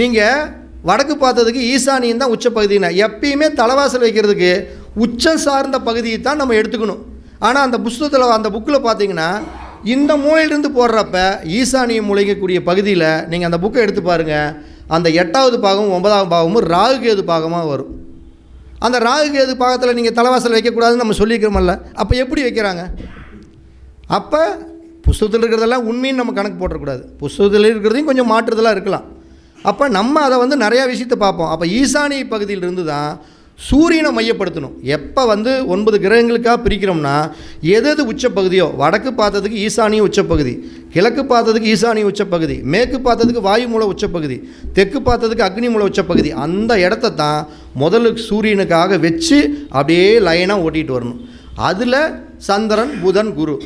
நீங்கள் வடக்கு பார்த்ததுக்கு ஈசானியம் தான் உச்சப்பகுதினா, எப்பயுமே தலைவாசல் வைக்கிறதுக்கு உச்சம் சார்ந்த பகுதியை தான் நம்ம எடுத்துக்கணும். ஆனால் அந்த புஸ்தகத்தில் அந்த புக்கில் பார்த்தீங்கன்னா இந்த மூலையிலிருந்து போடுறப்ப ஈசானியம் முளைக்கக்கூடிய பகுதியில் நீங்கள் அந்த புக்கை எடுத்து பாருங்கள், அந்த 8வது பாகமும் 9வது பாகமும் ராகு கேது பாகமாக வரும். அந்த ராகு கேது பாகத்தில் நீங்கள் தலைவாசல் வைக்கக்கூடாதுன்னு நம்ம சொல்லிக்கிறோமல்ல, அப்போ எப்படி வைக்கிறாங்க? அப்போ புஸ்தகத்தில் இருக்கிறதெல்லாம் உண்மைன்னு நம்ம கணக்கு போட்டக்கூடாது. புஸ்தகத்தில் இருக்கிறதையும் கொஞ்சம் மாற்றுதலாக இருக்கலாம். அப்போ நம்ம அதை நிறையா விஷயத்தை பார்ப்போம். அப்போ ஈசானிய பகுதியிலிருந்து தான் சூரியனை மையப்படுத்தணும். எப்போ 9 கிரகங்களுக்காக பிரிக்கிறோம்னா எது உச்சப்பகுதியோ, வடக்கு பார்த்ததுக்கு ஈசானிய உச்சப்பகுதி, கிழக்கு பார்த்ததுக்கு ஈசானிய உச்சப்பகுதி, மேற்கு பார்த்ததுக்கு வாயு மூல உச்சப்பகுதி, தெற்கு பார்த்ததுக்கு அக்னி மூல உச்சப்பகுதி, அந்த இடத்த தான் முதல்ல சூரியனுக்காக வச்சு அப்படியே லைனாக ஓட்டிகிட்டு வரணும். அதில் சந்திரன் புதன் குரு,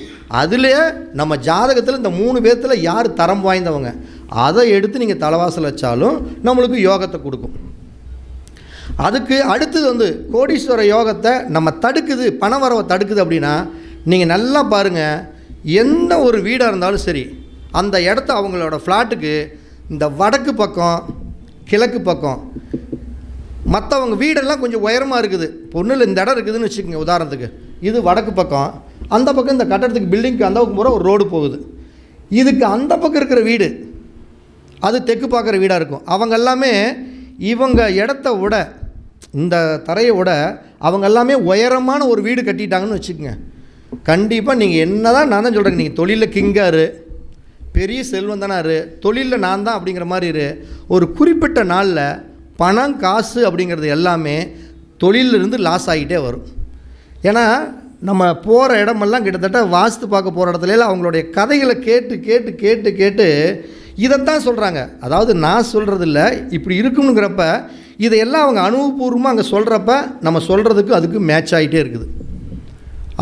அதில் நம்ம ஜாதகத்தில் இந்த 3 பேர்த்தில் யார் தரம் வாய்ந்தவங்க அதை எடுத்து நீங்கள் தலைவாசல் வச்சாலும் நம்மளுக்கு யோகத்தை கொடுக்கும். அதுக்கு அடுத்தது கோடீஸ்வர யோகத்தை நம்ம தடுக்குது, பணவரவை தடுக்குது அப்படின்னா நீங்கள் நல்லா பாருங்கள். எந்த ஒரு வீடாக இருந்தாலும் சரி, அந்த இடத்த அவங்களோட ஃப்ளாட்டுக்கு இந்த வடக்கு பக்கம் கிழக்கு பக்கம், மற்றவங்க வீடெல்லாம் கொஞ்சம் உயரமாக இருக்குது, பொண்ணுல இந்த இடம் இருக்குதுன்னு வச்சுக்கோங்க உதாரணத்துக்கு, இது வடக்கு பக்கம், அந்த பக்கம் இந்த கட்டடத்துக்கு பில்டிங்க்கு அந்த பக்கம் போகிற ஒரு ரோடு போகுது, இதுக்கு அந்த பக்கம் இருக்கிற வீடு அது தெற்கு பார்க்குற வீடாக இருக்கும். அவங்க எல்லாமே இவங்க இடத்த விட, இந்த தரையை விட அவங்க எல்லாமே உயரமான ஒரு வீடு கட்டிட்டாங்கன்னு வச்சுக்கோங்க, கண்டிப்பாக நீங்கள் என்ன தான், நான் தான் சொல்கிறேன், நீங்கள் தொழிலில் கிங்காரு, பெரிய செல்வந்தனாரு, தொழிலில் நான் தான் அப்படிங்கிற மாதிரி ஒரு குறிப்பிட்ட நாளில் பணம் காசு அப்படிங்கிறது எல்லாமே தொழிலிருந்து லாஸ் ஆகிட்டே வரும். ஏன்னா நம்ம போகிற இடமெல்லாம் கிட்டத்தட்ட வாஸ்து பார்க்க போகிற இடத்துல அவங்களுடைய கதைகளை கேட்டு கேட்டு கேட்டு கேட்டு இதைத்தான் சொல்கிறாங்க. அதாவது நான் சொல்கிறது இல்லை, இப்படி இருக்குங்கிறப்ப இதையெல்லாம் அவங்க அனுபவபூர்வமாக அங்கே சொல்கிறப்ப நம்ம சொல்கிறதுக்கு அதுக்கு மேட்ச் ஆகிட்டே இருக்குது.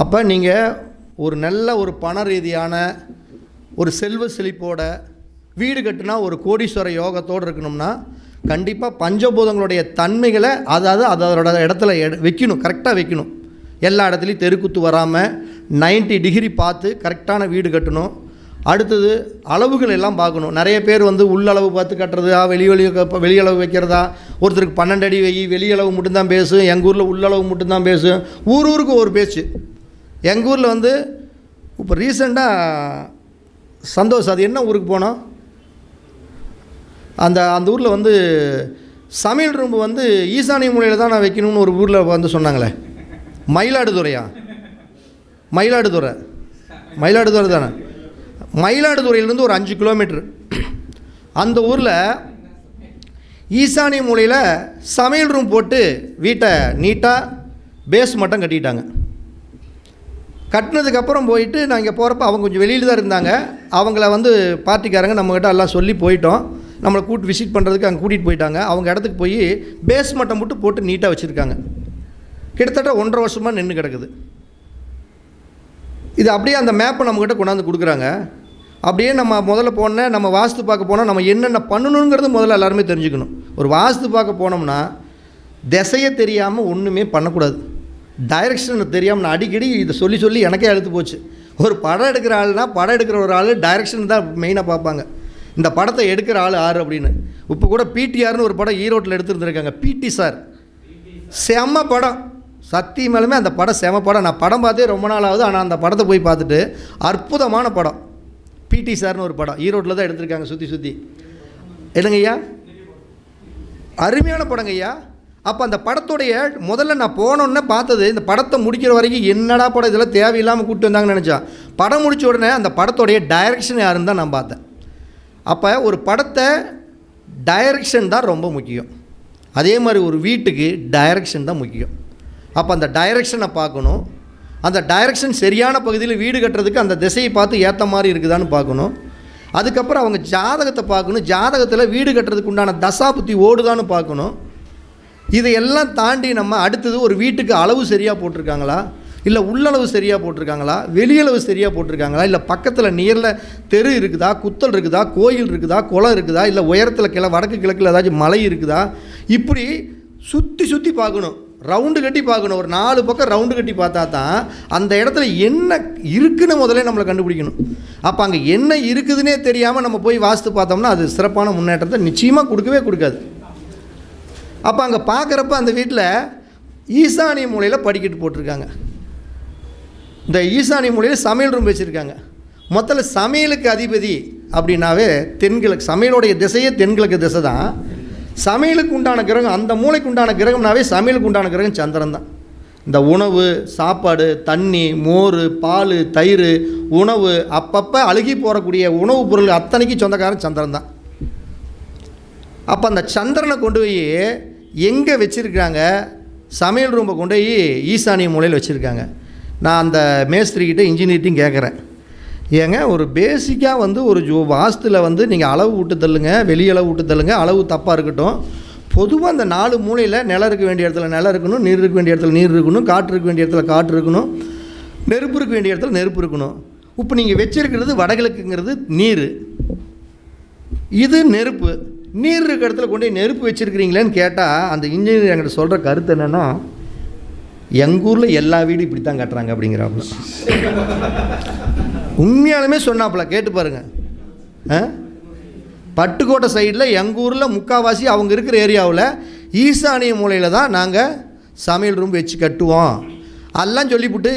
அப்போ நீங்கள் ஒரு நல்ல ஒரு பண ரீதியான ஒரு செல்வ செழிப்போட வீடு கட்டினா ஒரு கோடீஸ்வர யோகத்தோடு இருக்கணும்னா கண்டிப்பாக பஞ்சபூதங்களுடைய தன்மைகளை அதோட இடத்துல வைக்கணும், கரெக்டாக வைக்கணும். எல்லா இடத்துலையும் தெருக்குத்து வராமல் 90 டிகிரி பார்த்து கரெக்டான வீடு கட்டணும். அடுத்தது அளவுகள் எல்லாம் பார்க்கணும். நிறைய பேர் உள்ளளவு பார்த்து கட்டுறதா, வெளியளவு வைக்கிறதா, ஒருத்தருக்கு 12 அடி வெளியளவு மட்டும்தான் பேசும், எங்கள் ஊரில் உள்ளளவு மட்டும்தான் பேசும், ஊருக்கு ஒரு பேச்சு. எங்கள் ஊரில் இப்போ ரீசெண்டாக சந்தோஷம், அது என்ன ஊருக்கு போனோம், அந்த ஊரில் சமையல் ரூம் ஈசானிய மூலையில் தான் நான் வைக்கணும்னு ஒரு ஊரில் சொன்னாங்களே, மயிலாடுதுறையா, மயிலாடுதுறை தானே, மயிலாடுதுறையிலேருந்து ஒரு 5 கிலோமீட்டர் அந்த ஊரில் ஈசானிய மூலையில் சமையல் ரூம் போட்டு வீட்டை நீட்டாக பேஸ் மட்டும் கட்டிட்டாங்க. கட்டினதுக்கப்புறம் போயிட்டு நான் இங்கே போகிறப்ப அவங்க கொஞ்சம் வெளியில் தான் இருந்தாங்க. அவங்கள வந்து பார்ட்டிக்காரங்க நம்மக்கிட்ட எல்லாம் சொல்லி போயிட்டோம், நம்மளை விசிட் பண்ணுறதுக்கு அங்கே கூட்டிகிட்டு போயிட்டாங்க. அவங்க இடத்துக்கு போய் பேஸ் மட்டும் மட்டும் போட்டு நீட்டாக வச்சுருக்காங்க. கிட்டத்தட்ட 1.5 வருஷமாக நின்று கிடக்குது. இது அப்படியே அந்த மேப்பை நம்மக்கிட்ட கொண்டாந்து கொடுக்குறாங்க. அப்படியே நம்ம முதல்ல போனேன், நம்ம வாஸ்து பார்க்க போனால் நம்ம என்னென்ன பண்ணணுங்கிறது முதல்ல எல்லாருமே தெரிஞ்சுக்கணும். ஒரு வாஸ்து பார்க்க போனோம்னா திசையை தெரியாமல் ஒன்றுமே பண்ணக்கூடாது. டைரெக்ஷன் தெரியாமல் நான் அடிக்கடி இதை சொல்லி சொல்லி எனக்கே அழுத்து போச்சு. ஒரு படம் எடுக்கிற ஆள்னா படம் எடுக்கிற ஒரு ஆள் டைரெக்ஷன் தான் மெயினாக பார்ப்பாங்க. இந்த படத்தை எடுக்கிற ஆள் யார் அப்படின்னு. இப்போ கூட பிடிஆர்னு ஒரு படம் ஈரோட்டில் எடுத்துருந்துருக்காங்க. பிடி சார் செம்ம படம், சத்தியமாலுமே அந்த படம் செம படம். நான் படம் பார்த்தே ரொம்ப நாள் ஆகுது, ஆனால் அந்த படத்தை போய் பார்த்துட்டு அற்புதமான படம். பிடி சார்னு ஒரு படம் ஈரோட்டில் தான் எடுத்திருக்காங்க. சுற்றி என்னங்க ஐயா, அருமையான படங்க ஐயா. அப்போ அந்த படத்துடைய முதல்ல நான் போனோன்னே பார்த்தது, இந்த படத்தை முடிக்கிற வரைக்கும் என்னடா படம் இதெல்லாம் தேவையில்லாமல் கூப்பிட்டு வந்தாங்கன்னு நினச்சேன். படம் முடித்த உடனே அந்த படத்துடைய டைரக்ஷன் யாருன்னு தான் நான் பார்த்தேன். அப்போ ஒரு படத்தை டைரக்ஷன் தான் ரொம்ப முக்கியம். அதே மாதிரி ஒரு வீட்டுக்கு டைரக்ஷன் தான் முக்கியம். அப்போ அந்த டைரக்ஷனை பார்க்கணும். அந்த டைரக்ஷன் சரியான பகுதியில் வீடு கட்டுறதுக்கு அந்த திசையை பார்த்து ஏற்ற மாதிரி இருக்குதான்னு பார்க்கணும். அதுக்கப்புறம் அவங்க ஜாதகத்தை பார்க்கணும். ஜாதகத்தில் வீடு கட்டுறதுக்கு உண்டான தசாபுத்தி ஓடுதான்னு பார்க்கணும். இதையெல்லாம் தாண்டி நம்ம அடுத்தது ஒரு வீட்டுக்கு அளவு சரியாக போட்டிருக்காங்களா, இல்லை உள்ளளவு சரியாக போட்டிருக்காங்களா, வெளியளவு சரியாக போட்டிருக்காங்களா, இல்லை பக்கத்தில் நியரில் தெரு இருக்குதா, குத்தல் இருக்குதா, கோயில் இருக்குதா, குளம் இருக்குதா, இல்லை உயரத்தில் வடக்கு கிழக்கில் ஏதாச்சும் மலை இருக்குதா, இப்படி சுற்றி பார்க்கணும். ரவுண்டு கட்டி பார்க்கணும். ஒரு 4 பக்கம் ரவுண்டு கட்டி பார்த்தா தான் அந்த இடத்துல என்ன இருக்குன்னு முதல்ல நம்மளை கண்டுபிடிக்கணும். அப்போ அங்கே என்ன இருக்குதுன்னே தெரியாமல் நம்ம போய் வாஸ்து பார்த்தோம்னா அது சிறப்பான முன்னேற்றத்தை நிச்சயமாக கொடுக்காது. அப்போ அங்கே பார்க்குறப்ப அந்த வீட்டில் ஈசானிய மூலையில் படிக்கட்டு போட்டிருக்காங்க. இந்த ஈசானிய மூலையில் சமையல் ரூம் வச்சுருக்காங்க. மொத்தத்தில் சமையலுக்கு அதிபதி அப்படின்னாவே தென்கிழக்கு, சமையலுடைய திசையே தென்கிழக்கு திசை தான். சமையலுக்கு உண்டான கிரகம், அந்த மூளைக்கு உண்டான கிரகம்னாவே சமையலுக்கு உண்டான கிரகம் சந்திரன் தான். இந்த உணவு, சாப்பாடு, தண்ணி, மோர், பால், தயிர், உணவு, அப்பப்போ அழுகி போகக்கூடிய உணவுப் பொருள் அத்தனைக்கு சொந்தக்காரன் சந்திரன் தான். அப்போ அந்த சந்திரனை கொண்டு போய் எங்கே வச்சுருக்காங்க, சமையல் ரூமை கொண்டு போய் ஈசானிய மூலையில் வச்சுருக்காங்க. நான் அந்த மேஸ்திரிக்கிட்ட இன்ஜினியர்ட்டையும் கேட்குறேன், ஏங்க ஒரு பேசிக்காக வந்து ஒரு வாஸ்துவில் வந்து நீங்கள் அளவு விட்டு தள்ளுங்க, வெளியளவு விட்டு தள்ளுங்க, அளவு தப்பாக இருக்கட்டும். பொதுவாக அந்த 4 மூலையில் நிலம் இருக்க வேண்டிய இடத்துல நிலம் இருக்கணும், நீர் இருக்க வேண்டிய இடத்துல நீர் இருக்கணும், காற்று இருக்க வேண்டிய இடத்துல காற்று இருக்கணும், நெருப்பு இருக்க வேண்டிய இடத்துல நெருப்பு இருக்கணும். இப்போ நீங்கள் வச்சுருக்கிறது வடகிழக்குங்கிறது நீர், இது நெருப்பு. நீர் இருக்கிற இடத்துல கொண்டு போய் நெருப்பு வச்சுருக்கிறீங்களேன்னு கேட்டால் அந்த இன்ஜினியர் என்கிட்ட சொல்கிற கருத்து என்னென்னா, எங்கள் ஊரில் எல்லா வீடும் இப்படி தான் கட்டுறாங்க அப்படிங்கிறாப்புல. உண்மையாலுமே சொன்னாப்புல, கேட்டு பாருங்கள். பட்டுக்கோட்டை சைடில் எங்கள் ஊரில் முக்கால்வாசி அவங்க இருக்கிற ஏரியாவில் ஈசானிய மூலையில் தான் நாங்கள் சமையல் ரூம் வச்சு கட்டுவோம். அதெல்லாம் சொல்லிவிட்டு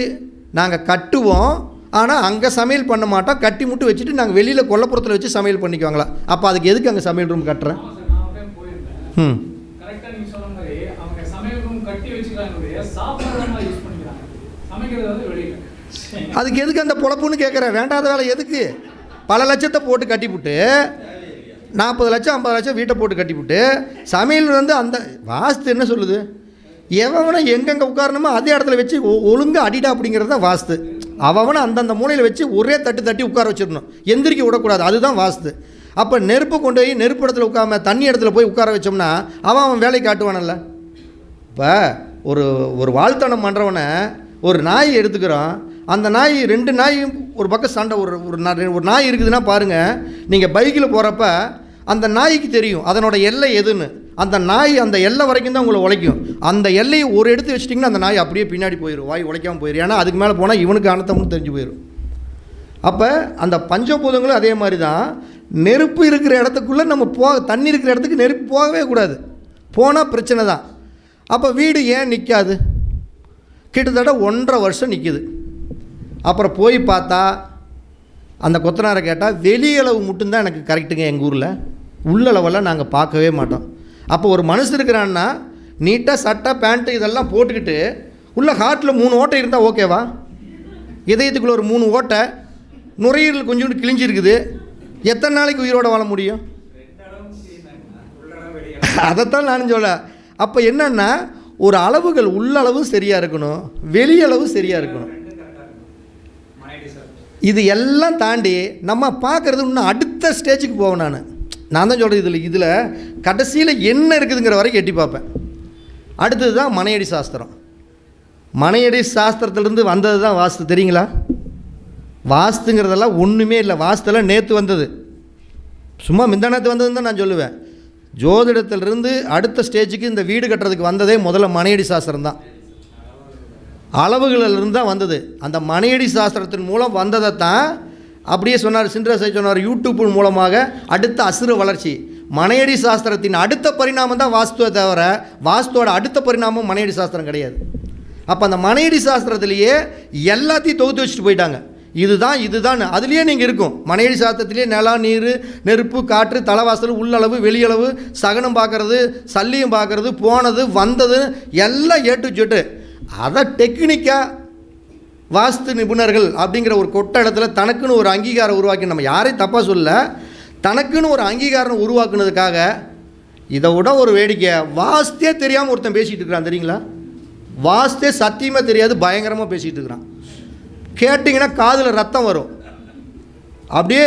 நாங்கள் கட்டுவோம், ஆனால் அங்கே சமையல் பண்ண மாட்டோம், கட்டி மட்டும் வச்சுட்டு நாங்கள் வெளியில் கொல்லப்புறத்தில் வச்சு சமையல் பண்ணிக்குவாங்களா. அப்போ அதுக்கு எதுக்கு அங்கே சமையல் ரூம் கட்டுறேன்? அதுக்கு எதுக்கு அந்த பொழப்புன்னு கேட்குறேன். வேண்டாத வேலை எதுக்கு? பல லட்சத்தை போட்டு கட்டிவிட்டு 40 லட்சம் 50 லட்சம் வீட்டை போட்டு கட்டிவிட்டு சமையல் வந்து அந்த வாஸ்து என்ன சொல்லுது, எவனை எங்கெங்கே உட்காரணுமோ அதே இடத்துல வச்சு ஒழுங்காக அடிடா அப்படிங்கிறது தான் வாஸ்து. அவனை அந்தந்த மூலையில் வச்சு ஒரே தட்டி உட்கார வச்சிடணும், எந்திரிக்க விடக்கூடாது, அதுதான் வாஸ்து. அப்போ நெருப்பை கொண்டு போய் நெருப்பு இடத்துல உட்காம தண்ணி இடத்துல போய் உட்கார வச்சோம்னா அவன் வேலை காட்டுவானல்ல. இப்போ ஒரு வாழ்த்தனம் பண்ணுறவனை ஒரு நாய் எடுத்துக்கிறோம், அந்த நாய் 2 நாயும் ஒரு பக்கம் சண்டை, ஒரு நாய் இருக்குதுன்னா பாருங்கள், நீங்கள் பைக்கில் போகிறப்ப அந்த நாய்க்கு தெரியும் அதனோட எல்லை எதுன்னு. அந்த நாய் அந்த எல்லை வரைக்கும் தான் உங்களை உழைக்கும். அந்த எல்லையை ஒரு எடுத்து வச்சிட்டிங்கன்னா அந்த நாய் அப்படியே பின்னாடி போயிடும், வாய் உழைக்காமல் போயிடும். ஏன்னா அதுக்கு மேலே போனால் இவனுக்கு அனத்தம்னு தெரிஞ்சு போயிடும். அப்போ அந்த பஞ்சபூதங்களும் அதே மாதிரி தான். நெருப்பு இருக்கிற இடத்துக்குள்ளே நம்ம தண்ணி இருக்கிற இடத்துக்கு நெருப்பு போகவே கூடாது, போனால் பிரச்சனை தான். அப்போ வீடு ஏன் நிற்காது? கிட்டத்தட்ட 1.5 வருஷம் நிற்கிது. அப்புறம் போய் பார்த்தா அந்த கொத்தனாரை கேட்டால் வெளியளவு மட்டும்தான் எனக்கு கரெக்டுங்க, எங்கள் ஊரில் உள்ளளவெல்லாம் நாங்கள் பார்க்கவே மாட்டோம். அப்போ ஒரு மனுஷன் இருக்கிறான்னா நீட்டாக சட்டை பேண்ட்டு இதெல்லாம் போட்டுக்கிட்டு உள்ள ஹார்ட்டில் 3 ஓட்டை இருந்தால் ஓகேவா? இதயத்துக்குள்ளே ஒரு 3 ஓட்டை, நுரையீரல் கொஞ்சோண்டு கிழிஞ்சிருக்குது, எத்தனை நாளைக்கு உயிரோடு வாழ முடியும்? அதைத்தான் நானும் சொல்ல. அப்போ என்னென்னா ஒரு அளவுகள் உள்ளளவு சரியாக இருக்கணும், வெளியளவு சரியாக இருக்கணும். இது எல்லாம் தாண்டி நம்ம பார்க்குறது இன்னும் அடுத்த ஸ்டேஜுக்கு போவேன். நான் தான் சொல்கிறேன், இதில் கடைசியில் என்ன இருக்குதுங்கிற வரைக்கும் எட்டி பார்ப்பேன். அடுத்தது தான் மனையடி சாஸ்திரம். மனையடி சாஸ்திரத்திலேருந்து வந்தது தான் வாஸ்து. தெரியுங்களா? வாஸ்துங்கிறதெல்லாம் ஒன்றுமே இல்லை. வாஸ்துலாம் நேற்று வந்தது, சும்மா முந்தானத்து வந்ததுன்னு தான் நான் சொல்லுவேன். ஜோதிடத்திலிருந்து அடுத்த ஸ்டேஜுக்கு இந்த வீடு கட்டுறதுக்கு வந்ததே முதல்ல மனையடி சாஸ்திரம் தான். அளவுகளிலிருந்து தான் வந்தது. அந்த மனையடி சாஸ்திரத்தின் மூலம் வந்ததை தான் அப்படியே சொன்னார் சின்ராசை சொன்னார், யூடியூப் மூலமாக அடுத்த அசுர வளர்ச்சி. மனையடி சாஸ்திரத்தின் அடுத்த பரிணாமம் தான் வாஸ்துவை தவிர வாஸ்துவோட அடுத்த பரிணாமம் மனையடி சாஸ்திரம் கிடையாது. அப்போ அந்த மனையடி சாஸ்திரத்திலேயே எல்லாத்தையும் தொகுத்து வச்சுட்டு போயிட்டாங்க. இதுதான் அதுலேயே நீங்கள் இருக்கும். மனையடி சாஸ்திரத்திலேயே நிலம், நீர், நெருப்பு, காற்று, தலைவாசல், உள்ளளவு, வெளியளவு, சகனம் பார்க்குறது, சல்லியம் பார்க்குறது, போனது வந்தது எல்லாம் ஏட்டு சொட்டு. அதை டெக்னிக்காக வாஸ்து நிபுணர்கள் அப்படிங்கிற ஒரு கொட்ட இடத்துல தனக்குன்னு ஒரு அங்கீகாரம் உருவாக்கி, நம்ம யாரையும் தப்பாக சொல்ல, தனக்குன்னு ஒரு அங்கீகாரம் உருவாக்குனதுக்காக. இதை விட ஒரு வேடிக்கை, வாஸ்தே தெரியாமல் ஒருத்தன் பேசிகிட்டு இருக்கிறான். தெரியுங்களா? வாஸ்தே சத்தியமாக தெரியாது, பயங்கரமாக பேசிகிட்டு இருக்கிறான். கேட்டிங்கன்னா காதில் ரத்தம் வரும், அப்படியே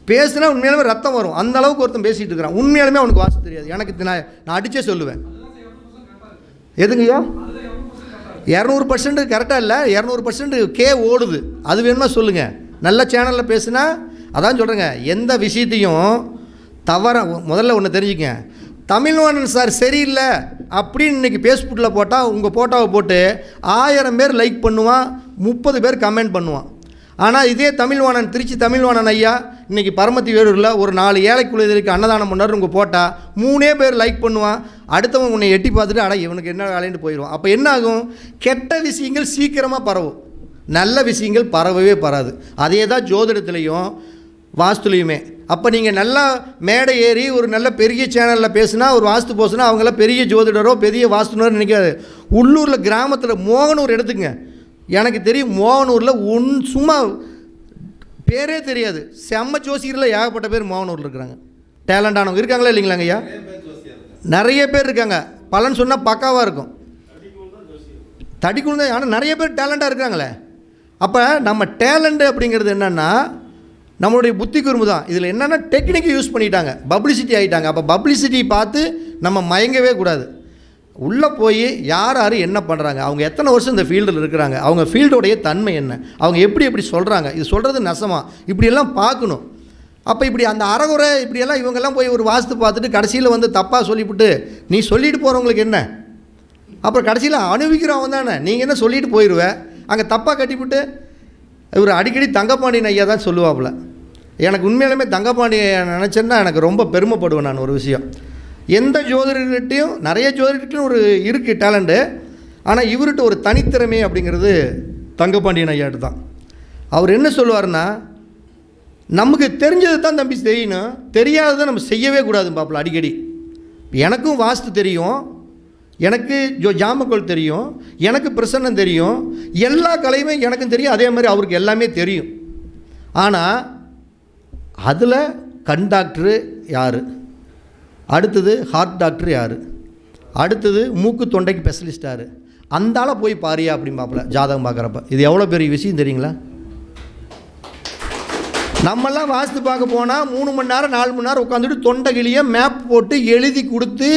பேசுனா உண்மையாலுமே ரத்தம் வரும். அந்த அளவுக்கு ஒருத்தன் பேசிகிட்டு இருக்கிறான். உண்மையாலுமே அவனுக்கு வாஸ்து தெரியாது. எனக்கு நான் அடித்தே சொல்லுவேன். எதுங்கய்யா? 200% கரெக்டாக இல்லை, 200% கே ஓடுது. அது வேணுமா சொல்லுங்கள். நல்ல சேனலில் பேசுனா அதான் சொல்கிறேங்க. எந்த விஷயத்தையும் தவற முதல்ல ஒன்று தெரிஞ்சுக்க. தமிழ்வாணன் சார் சரியில்லை அப்படின்னு இன்றைக்கி ஃபேஸ்புக்கில் போட்டால் உங்கள் ஃபோட்டோவை போட்டு 1000 பேர் லைக் பண்ணுவான், 30 பேர் கமெண்ட் பண்ணுவான். ஆனால் இதே தமிழ்வாணன், திருச்சி தமிழ்வாணன் ஐயா இன்றைக்கி பரமத்தி வேலூரில் ஒரு 4 ஏழை குழந்தைகளுக்கு அன்னதானம் பண்ணார், உங்கள் போட்டால் 3 பேர் லைக் பண்ணுவான். அடுத்தவங்க உன்னை எட்டி பார்த்துட்டு அட இவனுக்கு என்ன வேலைன்னு போயிடுவான். அப்போ என்ன ஆகும்? கெட்ட விஷயங்கள் சீக்கிரமாக பரவும், நல்ல விஷயங்கள் பரவவே பராது. அதே தான் ஜோதிடத்துலேயும் வாஸ்துலேயுமே. அப்போ நீங்கள் நல்லா மேடை ஏறி ஒரு நல்ல பெரிய சேனலில் பேசுனா, ஒரு வாஸ்து போசுனா, அவங்களாம் பெரிய ஜோதிடரோ பெரிய வாஸ்துனரோ நினைக்காது. உள்ளூரில் கிராமத்தில் மோகனூர் எடுத்துங்க. எனக்கு தெரியும், மோகனூரில் சும்மா பேரே தெரியாது, செம்ம ஜோசியரில் ஏகப்பட்ட பேர் மோகனூரில் இருக்கிறாங்க. டேலண்டானவங்க இருக்காங்களா இல்லைங்களாங்க ஐயா? நிறைய பேர் இருக்காங்க. பலன் சொன்னால் பக்காவாக இருக்கும். தடிக்குள் தான், ஆனால் நிறைய பேர் டேலண்டாக இருக்காங்களே. அப்போ நம்ம டேலண்ட்டு அப்படிங்கிறது என்னென்னா நம்மளுடைய புத்தி குறும்பு தான். இதில் என்னென்னா டெக்னிக்கை யூஸ் பண்ணிட்டாங்க, பப்ளிசிட்டி ஆகிட்டாங்க. அப்போ பப்ளிசிட்டி பார்த்து நம்ம மயங்கவே கூடாது. உள்ளே போய் யார் யார் என்ன பண்ணுறாங்க, அவங்க எத்தனை வருஷம் இந்த ஃபீல்டில் இருக்கிறாங்க, அவங்க ஃபீல்டோடைய தன்மை என்ன, அவங்க எப்படி சொல்கிறாங்க, இது சொல்கிறது நெசமா, இப்படியெல்லாம் பார்க்கணும். அப்போ இப்படி அந்த அறகுறை இப்படியெல்லாம் இவங்கெல்லாம் போய் ஒரு வாஸ்து பார்த்துட்டு கடைசியில் வந்து தப்பாக சொல்லிவிட்டு நீ சொல்லிட்டு போகிறவங்களுக்கு என்ன, அப்புறம் கடைசியில் அனுபவிக்கிறவங்க தானே. நீங்கள் என்ன சொல்லிட்டு போயிடுவேன், அங்கே தப்பாக கட்டிவிட்டு. இவர் அடிக்கடி தங்கப்பாண்டியன் ஐயா தான் சொல்லுவாப்புல. எனக்கு உண்மையிலுமே தங்கப்பாண்டியன் நினச்சேன்னா எனக்கு ரொம்ப பெருமைப்படுவேன். நான் ஒரு விஷயம், எந்த ஜோதிடர்கிட்டையும் நிறைய ஜோதிடர்கிட்டையும் ஒரு இருக்குது டேலண்ட்டு, ஆனால் இவர்கிட்ட ஒரு தனித்திறமை அப்படிங்கிறது தங்கப்பாண்டியன் ஐயாட்டு தான். அவர் என்ன சொல்லுவார்னா, நமக்கு தெரிஞ்சது தான் தம்பி செய்யணும், தெரியாததை நம்ம செய்யவே கூடாது பாப்பில். அடிக்கடி எனக்கும் வாஸ்து தெரியும், எனக்கு ஜாமக்கோள் தெரியும், எனக்கு பிரசன்னம் தெரியும், எல்லா கலையுமே எனக்கும் தெரியும், அதே மாதிரி அவருக்கு எல்லாமே தெரியும். ஆனால் அதில் கண் டாக்டரு யார், அடுத்தது ஹார்ட் டாக்டர் யார், அடுத்தது மூக்கு தொண்டைக்கு ஸ்பெஷலிஸ்ட் யார், அந்தால போய் பாரியா அப்படின்னு பார்ப்பல ஜாதகம் பார்க்குறப்ப. இது எவ்வளோ பெரிய விஷயம் தெரியுங்களா? நம்மெல்லாம் வாஸ்து பார்க்க போனால் 3 மணி நேரம் 4 மணி நேரம் உட்காந்துட்டு தொண்டைகிளியை மேப் போட்டு எழுதி கொடுத்து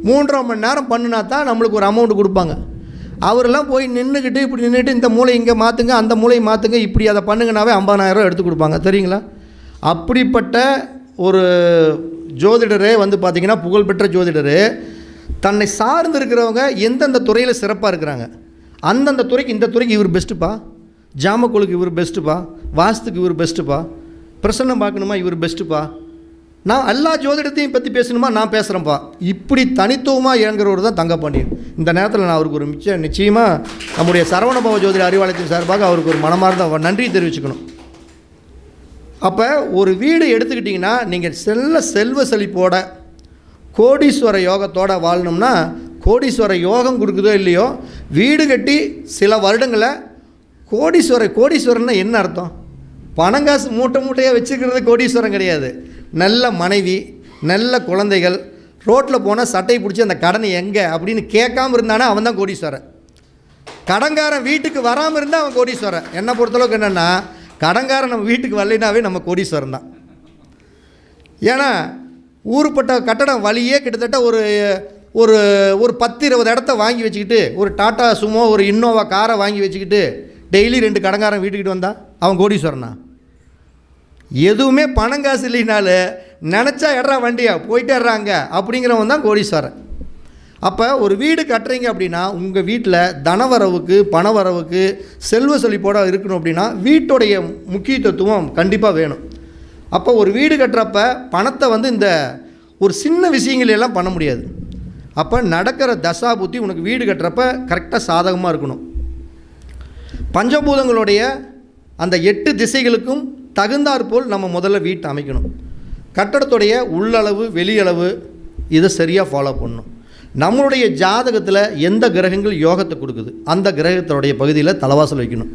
3.5 மணி நேரம் பண்ணினா தான் நம்மளுக்கு ஒரு அமௌண்ட் கொடுப்பாங்க. அவரெல்லாம் போய் நின்றுக்கிட்டு இப்படி நின்றுட்டு இந்த மூளை இங்கே மாற்றுங்க, அந்த மூளையை மாற்றுங்க, இப்படி அதை பண்ணுங்கனாவே 50,000 எடுத்து கொடுப்பாங்க. தெரியுங்களா? அப்படிப்பட்ட ஒரு ஜோதிடரே வந்து பார்த்திங்கன்னா, புகழ்பெற்ற ஜோதிடர், தன்னை சார்ந்து இருக்கிறவங்க எந்தெந்த துறையில் சிறப்பாக இருக்கிறாங்க, அந்தந்த துறைக்கு இந்த துறைக்கு இவர் பெஸ்ட்டுப்பா, ஜாமக்கோளுக்கு இவர் பெஸ்ட்டுப்பா, வாஸ்துக்கு இவர் பெஸ்ட்டுப்பா, பிரசன்னம் பார்க்கணுமா இவர் பெஸ்ட்டுப்பா, நான் எல்லா ஜோதிடத்தையும் பற்றி பேசணுமா நான் பேசுகிறேன்ப்பா, இப்படி தனித்துவமாக இயங்குறவர் தான் தங்கப்பாண்டியன். இந்த நேரத்தில் நான் அவருக்கு ஒரு நிச்சயமாக நம்முடைய சரவணபவ ஜோதிட அறிவாலயத்தின் சார்பாக அவருக்கு ஒரு மனமார்ந்த நன்றி தெரிவிச்சுக்கணும். அப்போ ஒரு வீடு எடுத்துக்கிட்டிங்கன்னா, நீங்கள் செல்வ செழிப்போட கோடீஸ்வர யோகத்தோடு வாழணும்னா, கோடீஸ்வர யோகம் கொடுக்குதோ இல்லையோ, வீடு கட்டி சில வருடங்களில் கோடீஸ்வரன்னா என்ன அர்த்தம்? பணங்காசு மூட்டையாக வச்சுக்கிறது கோடீஸ்வரம் கிடையாது. நல்ல மனைவி, நல்ல குழந்தைகள், ரோட்டில் போனால் சட்டையை பிடிச்சி அந்த கடனை எங்கே அப்படின்னு கேட்காம இருந்தானே அவன் தான் கோடீஸ்வரன். கடன்காரன் வீட்டுக்கு வராமல் இருந்தால் அவன் கோடீஸ்வரன். என்னை பொறுத்தளவுக்கு என்னென்னா, கடன்காரன் நம்ம வீட்டுக்கு வரலைனாவே நம்ம கோடீஸ்வரன் தான். ஏன்னா ஊருப்பட்ட கட்டடம் வழியே கிட்டத்தட்ட ஒரு ஒரு ஒரு 10-20 இடத்த வாங்கி வச்சுக்கிட்டு, ஒரு டாட்டா சுமோ, ஒரு இன்னோவா காரை வாங்கி வச்சுக்கிட்டு டெய்லி 2 கடன்காரன் வீட்டுக்கிட்டு வந்தால் அவன் கோடீஸ்வரனா? எதுவுமே பணம் காசு இல்லைனாலும் நினச்சா எட்றா வண்டியா போயிட்டே இருறாங்க அப்படிங்கிறவன் தான் கோடீஸ்வரன். அப்போ ஒரு வீடு கட்டுறீங்க அப்படின்னா உங்கள் வீட்டில் தனவரவுக்கு பணவரவுக்கு செல்வ செழிப்போட இருக்கணும் அப்படின்னா வீட்டுடைய முக்கியத்துவம் கண்டிப்பாக வேணும். அப்போ ஒரு வீடு கட்டுறப்ப பணத்தை வந்து இந்த ஒரு சின்ன விஷயங்கள் எல்லாம் பண்ண முடியாது. அப்போ நடக்கிற தசா புத்தி உனக்கு வீடு கட்டுறப்ப கரெக்டாக சாதகமாக இருக்கணும். பஞ்சபூதங்களுடைய அந்த 8 திசைகளுக்கும் தகுந்தாற்போல் நம்ம முதல்ல வீட்டை அமைக்கணும். கட்டடத்துடைய உள்ளளவு வெளியளவு இதை சரியாக ஃபாலோ பண்ணணும். நம்மளுடைய ஜாதகத்தில் எந்த கிரகங்கள் யோகத்தை கொடுக்குது அந்த கிரகத்தினுடைய பகுதியில் தலைவாசல் வைக்கணும்.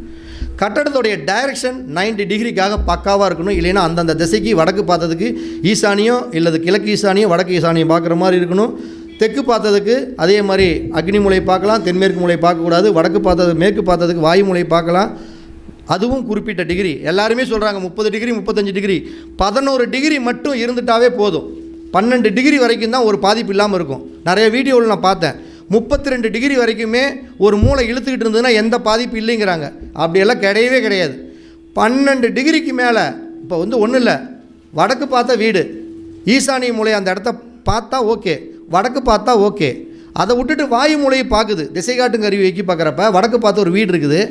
கட்டடத்துடைய டைரக்ஷன் 90 டிகிரிக்காக பக்காவாக இருக்கணும். இல்லைன்னா அந்தந்த திசைக்கு வடக்கு பார்த்ததுக்கு ஈசானியம் இல்லது கிழக்கு ஈசானியம் வடக்கு ஈசானியம் பார்க்குற மாதிரி இருக்கணும். தெற்கு பார்த்ததுக்கு அதே மாதிரி அக்னி மூலை பார்க்கலாம், தென்மேற்கு மூலை பார்க்கக்கூடாது. வடக்கு பார்த்தது மேற்கு பார்த்ததுக்கு வாயு மூலை பார்க்கலாம். அதுவும் குறிப்பிட்ட டிகிரி. எல்லாருமே சொல்கிறாங்க 30 டிகிரி 35 டிகிரி 11 டிகிரி மட்டும் இருந்துட்டாவே போதும். 12 டிகிரி வரைக்கும் தான் ஒரு பாதிப்பு இல்லாமல் இருக்கும். நிறைய வீடியோவில் நான் பார்த்தேன் 32 டிகிரி வரைக்குமே ஒரு மூளை இழுத்துக்கிட்டு இருந்ததுன்னா எந்த பாதிப்பு இல்லைங்கிறாங்க. அப்படியெல்லாம் கிடையவே கிடையாது. 12 டிகிரிக்கு மேலே இப்போ வந்து ஒன்றும் இல்லை, வடக்கு பார்த்தா வீடு, ஈசானிய மூலை அந்த இடத்த பார்த்தா ஓகே, வடக்கு பார்த்தா ஓகே. அதை விட்டுட்டு வாயு மூலையை பார்க்குது, திசை காட்டும் கருவி வைக்கி பார்க்குறப்ப வடக்கு பார்த்து ஒரு வீடு இருக்குது,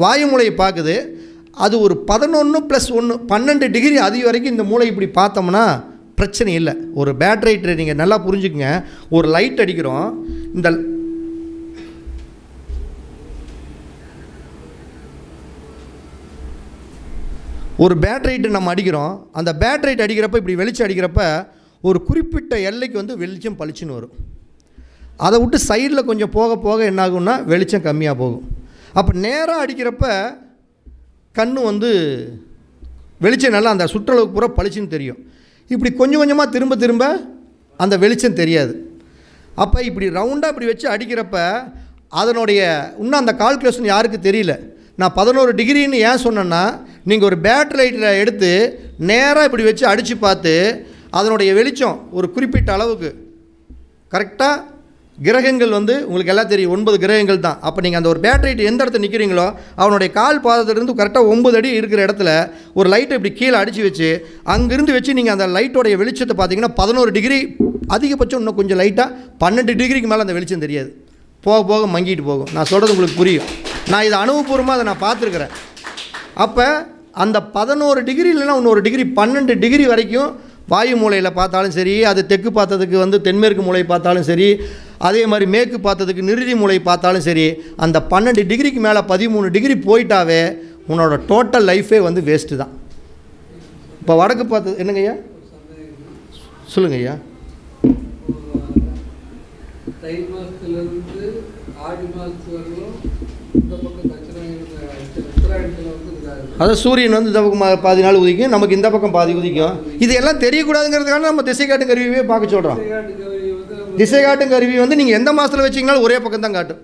வாயு மூலையை பார்க்குது. அது ஒரு 11+1 12 டிகிரி அது வரைக்கும் இந்த மூளை இப்படி பார்த்தோம்னா பிரச்சனை இல்லை. ஒரு பேட்டரி நீங்கள் நல்லா புரிஞ்சுக்குங்க. ஒரு லைட் அடிக்கிறோம், இந்த ஒரு பேட்டரி நம்ம அடிக்கிறோம். அந்த பேட்டரி அடிக்கிறப்ப இப்படி வெளிச்சம் அடிக்கிறப்ப ஒரு குறிப்பிட்ட எல்லைக்கு வந்து வெளிச்சம் பளிச்சுன்னு வரும். அதை விட்டு சைடில் கொஞ்சம் போக போக என்ன ஆகும்னா வெளிச்சம் கம்மியாக போகும். அப்போ நேராக அடிக்கிறப்ப கண்ணு வந்து வெளிச்சம் நல்லா அந்த சுற்றளவுக்கு பூரா பளிச்சுன்னு தெரியும். இப்படி கொஞ்சம் கொஞ்சமாக திரும்ப திரும்ப அந்த வெளிச்சம் தெரியாது. அப்போ இப்படி ரவுண்டாக இப்படி வச்சு அடிக்கிறப்ப அதனுடைய இன்னும் அந்த கால்குலேஷன் யாருக்கு தெரியல. நான் 11 டிகிரின்னு ஏன் சொன்னேன்னா, நீங்கள் ஒரு பேட்டரி லைட்டில் எடுத்து நேராக இப்படி வச்சு அடித்து பார்த்து அதனுடைய வெளிச்சம் ஒரு குறிப்பிட்ட அளவுக்கு கரெக்டாக கிரகங்கள் வந்து உங்களுக்கு எல்லாம் தெரியும் 9 கிரகங்கள் தான். அப்போ நீங்கள் அந்த ஒரு பேட்டரி எந்த இடத்துல நிற்கிறீங்களோ அவனுடைய கால் பாதத்திலிருந்து கரெக்டாக 9 அடி இருக்கிற இடத்துல ஒரு லைட்டை இப்படி கீழே அடித்து வச்சு அங்கேருந்து வச்சு நீங்கள் அந்த லைட்டோடைய வெளிச்சத்தை பார்த்தீங்கன்னா 11 டிகிரி அதிகபட்சம் இன்னும் கொஞ்சம் லைட்டாக 12 டிகிரிக்கு மேலே அந்த வெளிச்சம் தெரியாது, போக போக மங்கிட்டு போகும். நான் சொல்கிறது உங்களுக்கு புரியும். நான் இதை அனுபவபூர்வமாக அதை நான் பார்த்துருக்குறேன். அப்போ அந்த 11 டிகிரி இல்லைன்னா இன்னொரு டிகிரி 12 டிகிரி வரைக்கும் வாயு மூலையில் பார்த்தாலும் சரி, அது தெற்கு பார்த்ததுக்கு வந்து தென்மேற்கு மூலை பார்த்தாலும் சரி, அதே மாதிரி மேற்கு பார்த்ததுக்கு நிறுதி மூலை பார்த்தாலும் சரி, அந்த 12 டிகிரிக்கு மேலே 13 டிகிரி போயிட்டாவே உன்னோட டோட்டல் லைஃபே வந்து வேஸ்ட்டு தான். இப்போ வடக்கு பார்த்தது என்னங்க ஐயா சொல்லுங்க ஐயா. தை மாதத்துலேருந்து ஆடி மாதத்து வரலும் இந்த பக்கம் உத்தராயணத்தில் வந்து அதாவது சூரியன் வந்து இந்த பக்கம் பாதி நாள் உதிக்கும், நமக்கு இந்த பக்கம் பாதி உதிக்கும். இது எல்லாம் தெரியக்கூடாதுங்கிறதுக்காக நம்ம திசை காட்டும் கருவியே பார்க்க சொல்கிறோம். திசை காட்டும் கருவி வந்து நீங்கள் எந்த மாதத்தில் வச்சிங்கனாலும் ஒரே பக்கம் தான் காட்டும்.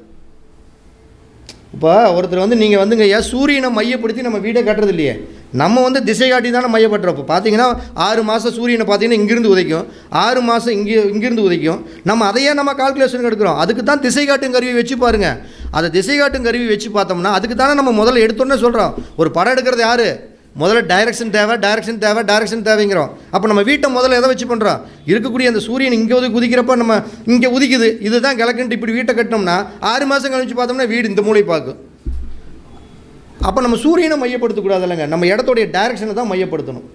இப்போ ஒருத்தர் வந்து நீங்கள் வந்துங்க ஐயா சூரியனை மையப்படுத்தி நம்ம வீடை கட்டுறது இல்லையே, நம்ம வந்து திசை காட்டி தானே மையப்படுறோம். இப்போ பார்த்தீங்கன்னா 6 மாதம் சூரியனை பார்த்தீங்கன்னா இங்கேருந்து உதைக்கும், 6 மாதம் இங்கேருந்து உதைக்கும். நம்ம அதையே நம்ம கால்குலேஷன் எடுக்கிறோம். அதுக்கு தான் திசை காட்டும் கருவி வச்சு பாருங்கள். அதை திசை காட்டும் கருவி வச்சு பார்த்தோம்னா அதுக்கு தானே நம்ம முதல்ல எடுத்தோன்னே சொல்கிறோம். ஒரு படம் எடுக்கிறது யார்? முதல்ல டைரக்ஷன் தேவைங்கிறோம். அப்போ நம்ம வீட்டை முதல்ல எதை வச்சு பண்ணுறோம்? இருக்கக்கூடிய அந்த சூரியன் இங்கே குதிக்கிறப்ப நம்ம இங்கே உதிக்குது, இதுதான் கிழக்குன்ட்டு இப்படி வீட்டை கட்டினோம்னா 6 மாதம் கழிச்சு பார்த்தோம்னா வீடு இந்த மூலை பார்க்கும். அப்போ நம்ம சூரியனை மையப்படுத்தக்கூடாது இல்லைங்க, நம்ம இடத்துடைய டைரக்ஷனை தான் மையப்படுத்தணும்.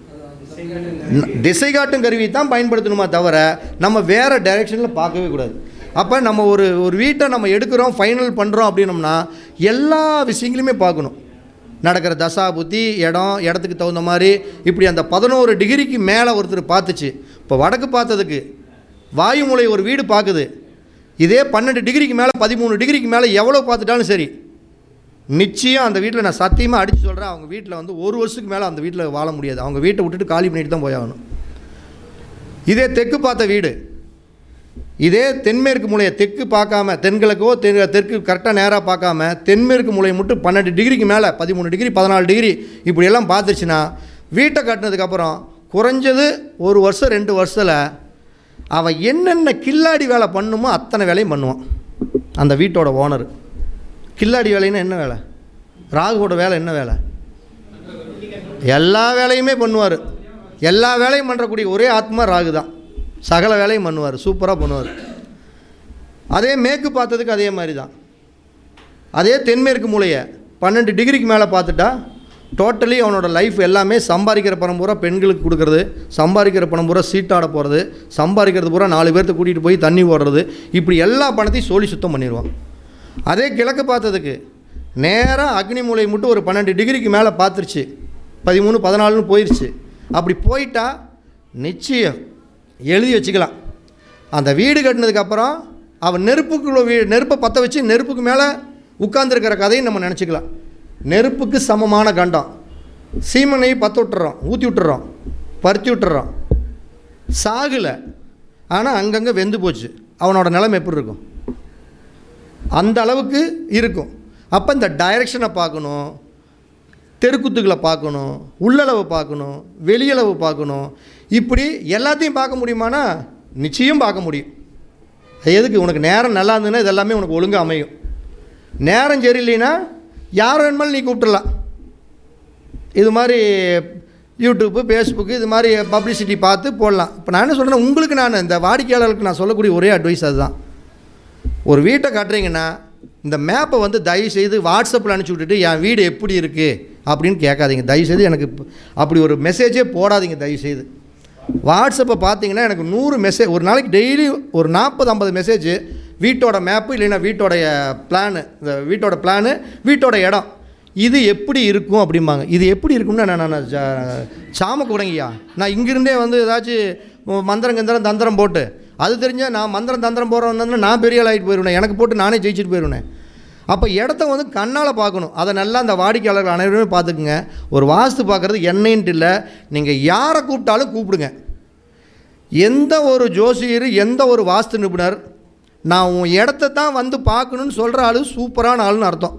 திசை காட்டும் கருவி தான் பயன்படுத்தணுமா தவிர நம்ம வேறு டைரக்ஷனில் பார்க்கவே கூடாது. அப்போ நம்ம ஒரு வீட்டை நம்ம எடுக்கிறோம் ஃபைனல் பண்ணுறோம் அப்படின்னோம்னா எல்லா விஷயங்களையுமே பார்க்கணும். நடக்கிற தசா புத்தி இடத்துக்கு தகுந்த மாதிரி இப்படி அந்த 11 டிகிரிக்கு மேலே ஒருத்தர் பார்த்துச்சு. இப்போ வடக்கு பார்த்ததுக்கு வாயு மூலை ஒரு வீடு பார்க்குது, இதே 12 டிகிரிக்கு மேலே 13 டிகிரிக்கு மேலே எவ்வளோ பார்த்துட்டாலும் சரி நிச்சயம் அந்த வீட்டில் நான் சத்தியமாக அடித்து சொல்கிறேன், அவங்க வீட்டில் வந்து 1 வருஷத்துக்கு மேலே அந்த வீட்டில் வாழ முடியாது. அவங்க வீட்டை விட்டுட்டு காலி பண்ணிட்டு தான் போயாகணும். இதே தெற்கு பார்த்த வீடு இதே தென்மேற்கு மூலையை தெற்கு பார்க்காம தென்கிழக்கோ தெற்கு கரெக்டாக நேராக பார்க்காம தென்மேற்கு மூலையை மட்டும் 12 டிகிரிக்கு மேலே 13 டிகிரி 14 டிகிரி இப்படியெல்லாம் பார்த்துருச்சுன்னா வீட்டை கட்டினதுக்கப்புறம் குறைஞ்சது 1 வருஷம் 2 வருஷத்தில் அவன் என்னென்ன கில்லாடி வேலை பண்ணுமோ அத்தனை வேலையும் பண்ணுவான். அந்த வீட்டோட ஓனர் கில்லாடி வேலைன்னா என்ன வேலை? ராகுவோட வேலை என்ன வேலை? எல்லா வேலையுமே பண்ணுவார். எல்லா வேலையும் பண்ணுறக்கூடிய ஒரே ஆத்மா ராகு தான். சகல வேலையும் பண்ணுவார், சூப்பராக பண்ணுவார். அதே மேற்கு பார்த்ததுக்கு அதே மாதிரி தான். அதே தென்மேற்கு மூலையை 12 டிகிரிக்கு மேலே பார்த்துட்டா டோட்டலி அவனோட லைஃப் எல்லாமே சம்பாதிக்கிற பணம் பூரா பெண்களுக்கு கொடுக்குறது, சம்பாதிக்கிற பணம் பூரா சீட்டாட போகிறது, சம்பாதிக்கிறது பூரா 4 பேர்த்த கூட்டிகிட்டு போய் தண்ணி ஓடுறது, இப்படி எல்லா பணத்தையும் சோழி சுத்தம் பண்ணிடுவான். அதே கிழக்கு பார்த்ததுக்கு நேராக அக்னி மூலை மட்டும் ஒரு 12 டிகிரிக்கு மேலே பார்த்துருச்சு, 13 14 போயிடுச்சு. அப்படி போயிட்டா நிச்சயம் எழுதி வச்சுக்கலாம். அந்த வீடு கட்டினதுக்கப்புறம் அவன் நெருப்பை பற்ற வச்சு நெருப்புக்கு மேலே உட்கார்ந்துருக்கிற கதையும் நம்ம நினச்சிக்கலாம். நெருப்புக்கு சமமான கண்டம். சீமனையை பற்ற விட்டுறோம், ஊற்றி விட்டுறோம், பருத்தி விட்டுறோம், சாகலை, ஆனால் அங்கங்கே வெந்து போச்சு. அவனோட நிலைமை எப்படி இருக்கும்? அந்த அளவுக்கு இருக்கும். அப்போ இந்த டைரெக்ஷனை பார்க்கணும், தெருக்குத்துக்களை பார்க்கணும், உள்ளளவு பார்க்கணும், வெளியளவு பார்க்கணும். இப்படி எல்லாத்தையும் பார்க்க முடியுமானா நிச்சயம் பார்க்க முடியும். எதுக்கு? உனக்கு நேரம் நல்லா இருந்ததுன்னா இதெல்லாமே உனக்கு ஒழுங்காக அமையும். நேரம் சரியில்லைன்னா யார் வேணுமாலும் நீ கூப்பிட்டுடலாம். இது மாதிரி யூடியூப்பு, ஃபேஸ்புக்கு இது மாதிரி பப்ளிசிட்டி பார்த்து போடலாம். இப்போ நான் என்ன சொல்கிறேன்னா, உங்களுக்கு நான் இந்த வாடிக்கையாளர்களுக்கு நான் சொல்லக்கூடிய ஒரே அட்வைஸ் அதுதான். ஒரு வீட்டை கட்டுறீங்கன்னா இந்த மேப்பை வந்து தயவுசெய்து வாட்ஸ்அப்பில் அனுப்பிச்சி விட்டுட்டு என் வீடு எப்படி இருக்குது அப்படின்னு கேட்காதீங்க. தயவுசெய்து எனக்கு அப்படி ஒரு மெசேஜே போடாதீங்க. தயவுசெய்து வாட்ஸ்அப்பை பார்த்தீங்கன்னா எனக்கு 100 மெசேஜ் ஒரு நாளைக்கு டெய்லி ஒரு 40-50 மெசேஜ் வீட்டோட மேப்பு, இல்லைன்னா வீட்டோடைய பிளானு, இந்த வீட்டோட பிளானு, வீட்டோட இடம் இது எப்படி இருக்கும் அப்படிம்பாங்க. இது எப்படி இருக்கும்னா நான் சாம கூடங்கய்யா, நான் இங்கிருந்தே வந்து ஏதாச்சும் மந்திரம் தந்திரம் போட்டு அது தெரிஞ்சால் நான் மந்திரம் தந்திரம் போடுறேன்னா நான் பெரிய ஆள் ஆகிட்டு போயிடுவேன், எனக்கு போட்டு நானே ஜெயிச்சுட்டு போயிடுவேன். அப்போ இடத்த வந்து கண்ணால் பார்க்கணும். அதை நல்லா அந்த வாடிக்கையாளர்கள் அனைவருமே பார்த்துக்குங்க. ஒரு வாஸ்து பார்க்குறது என்னைன்ட்டு இல்லை, நீங்கள் யாரை கூப்பிட்டாலும் கூப்பிடுங்க. எந்த ஒரு ஜோசியர், எந்த ஒரு வாஸ்து நிபுணர் நான் உன் இடத்த தான் வந்து பார்க்கணுன்னு சொல்கிற ஆளு சூப்பரான ஆளுன்னு அர்த்தம்.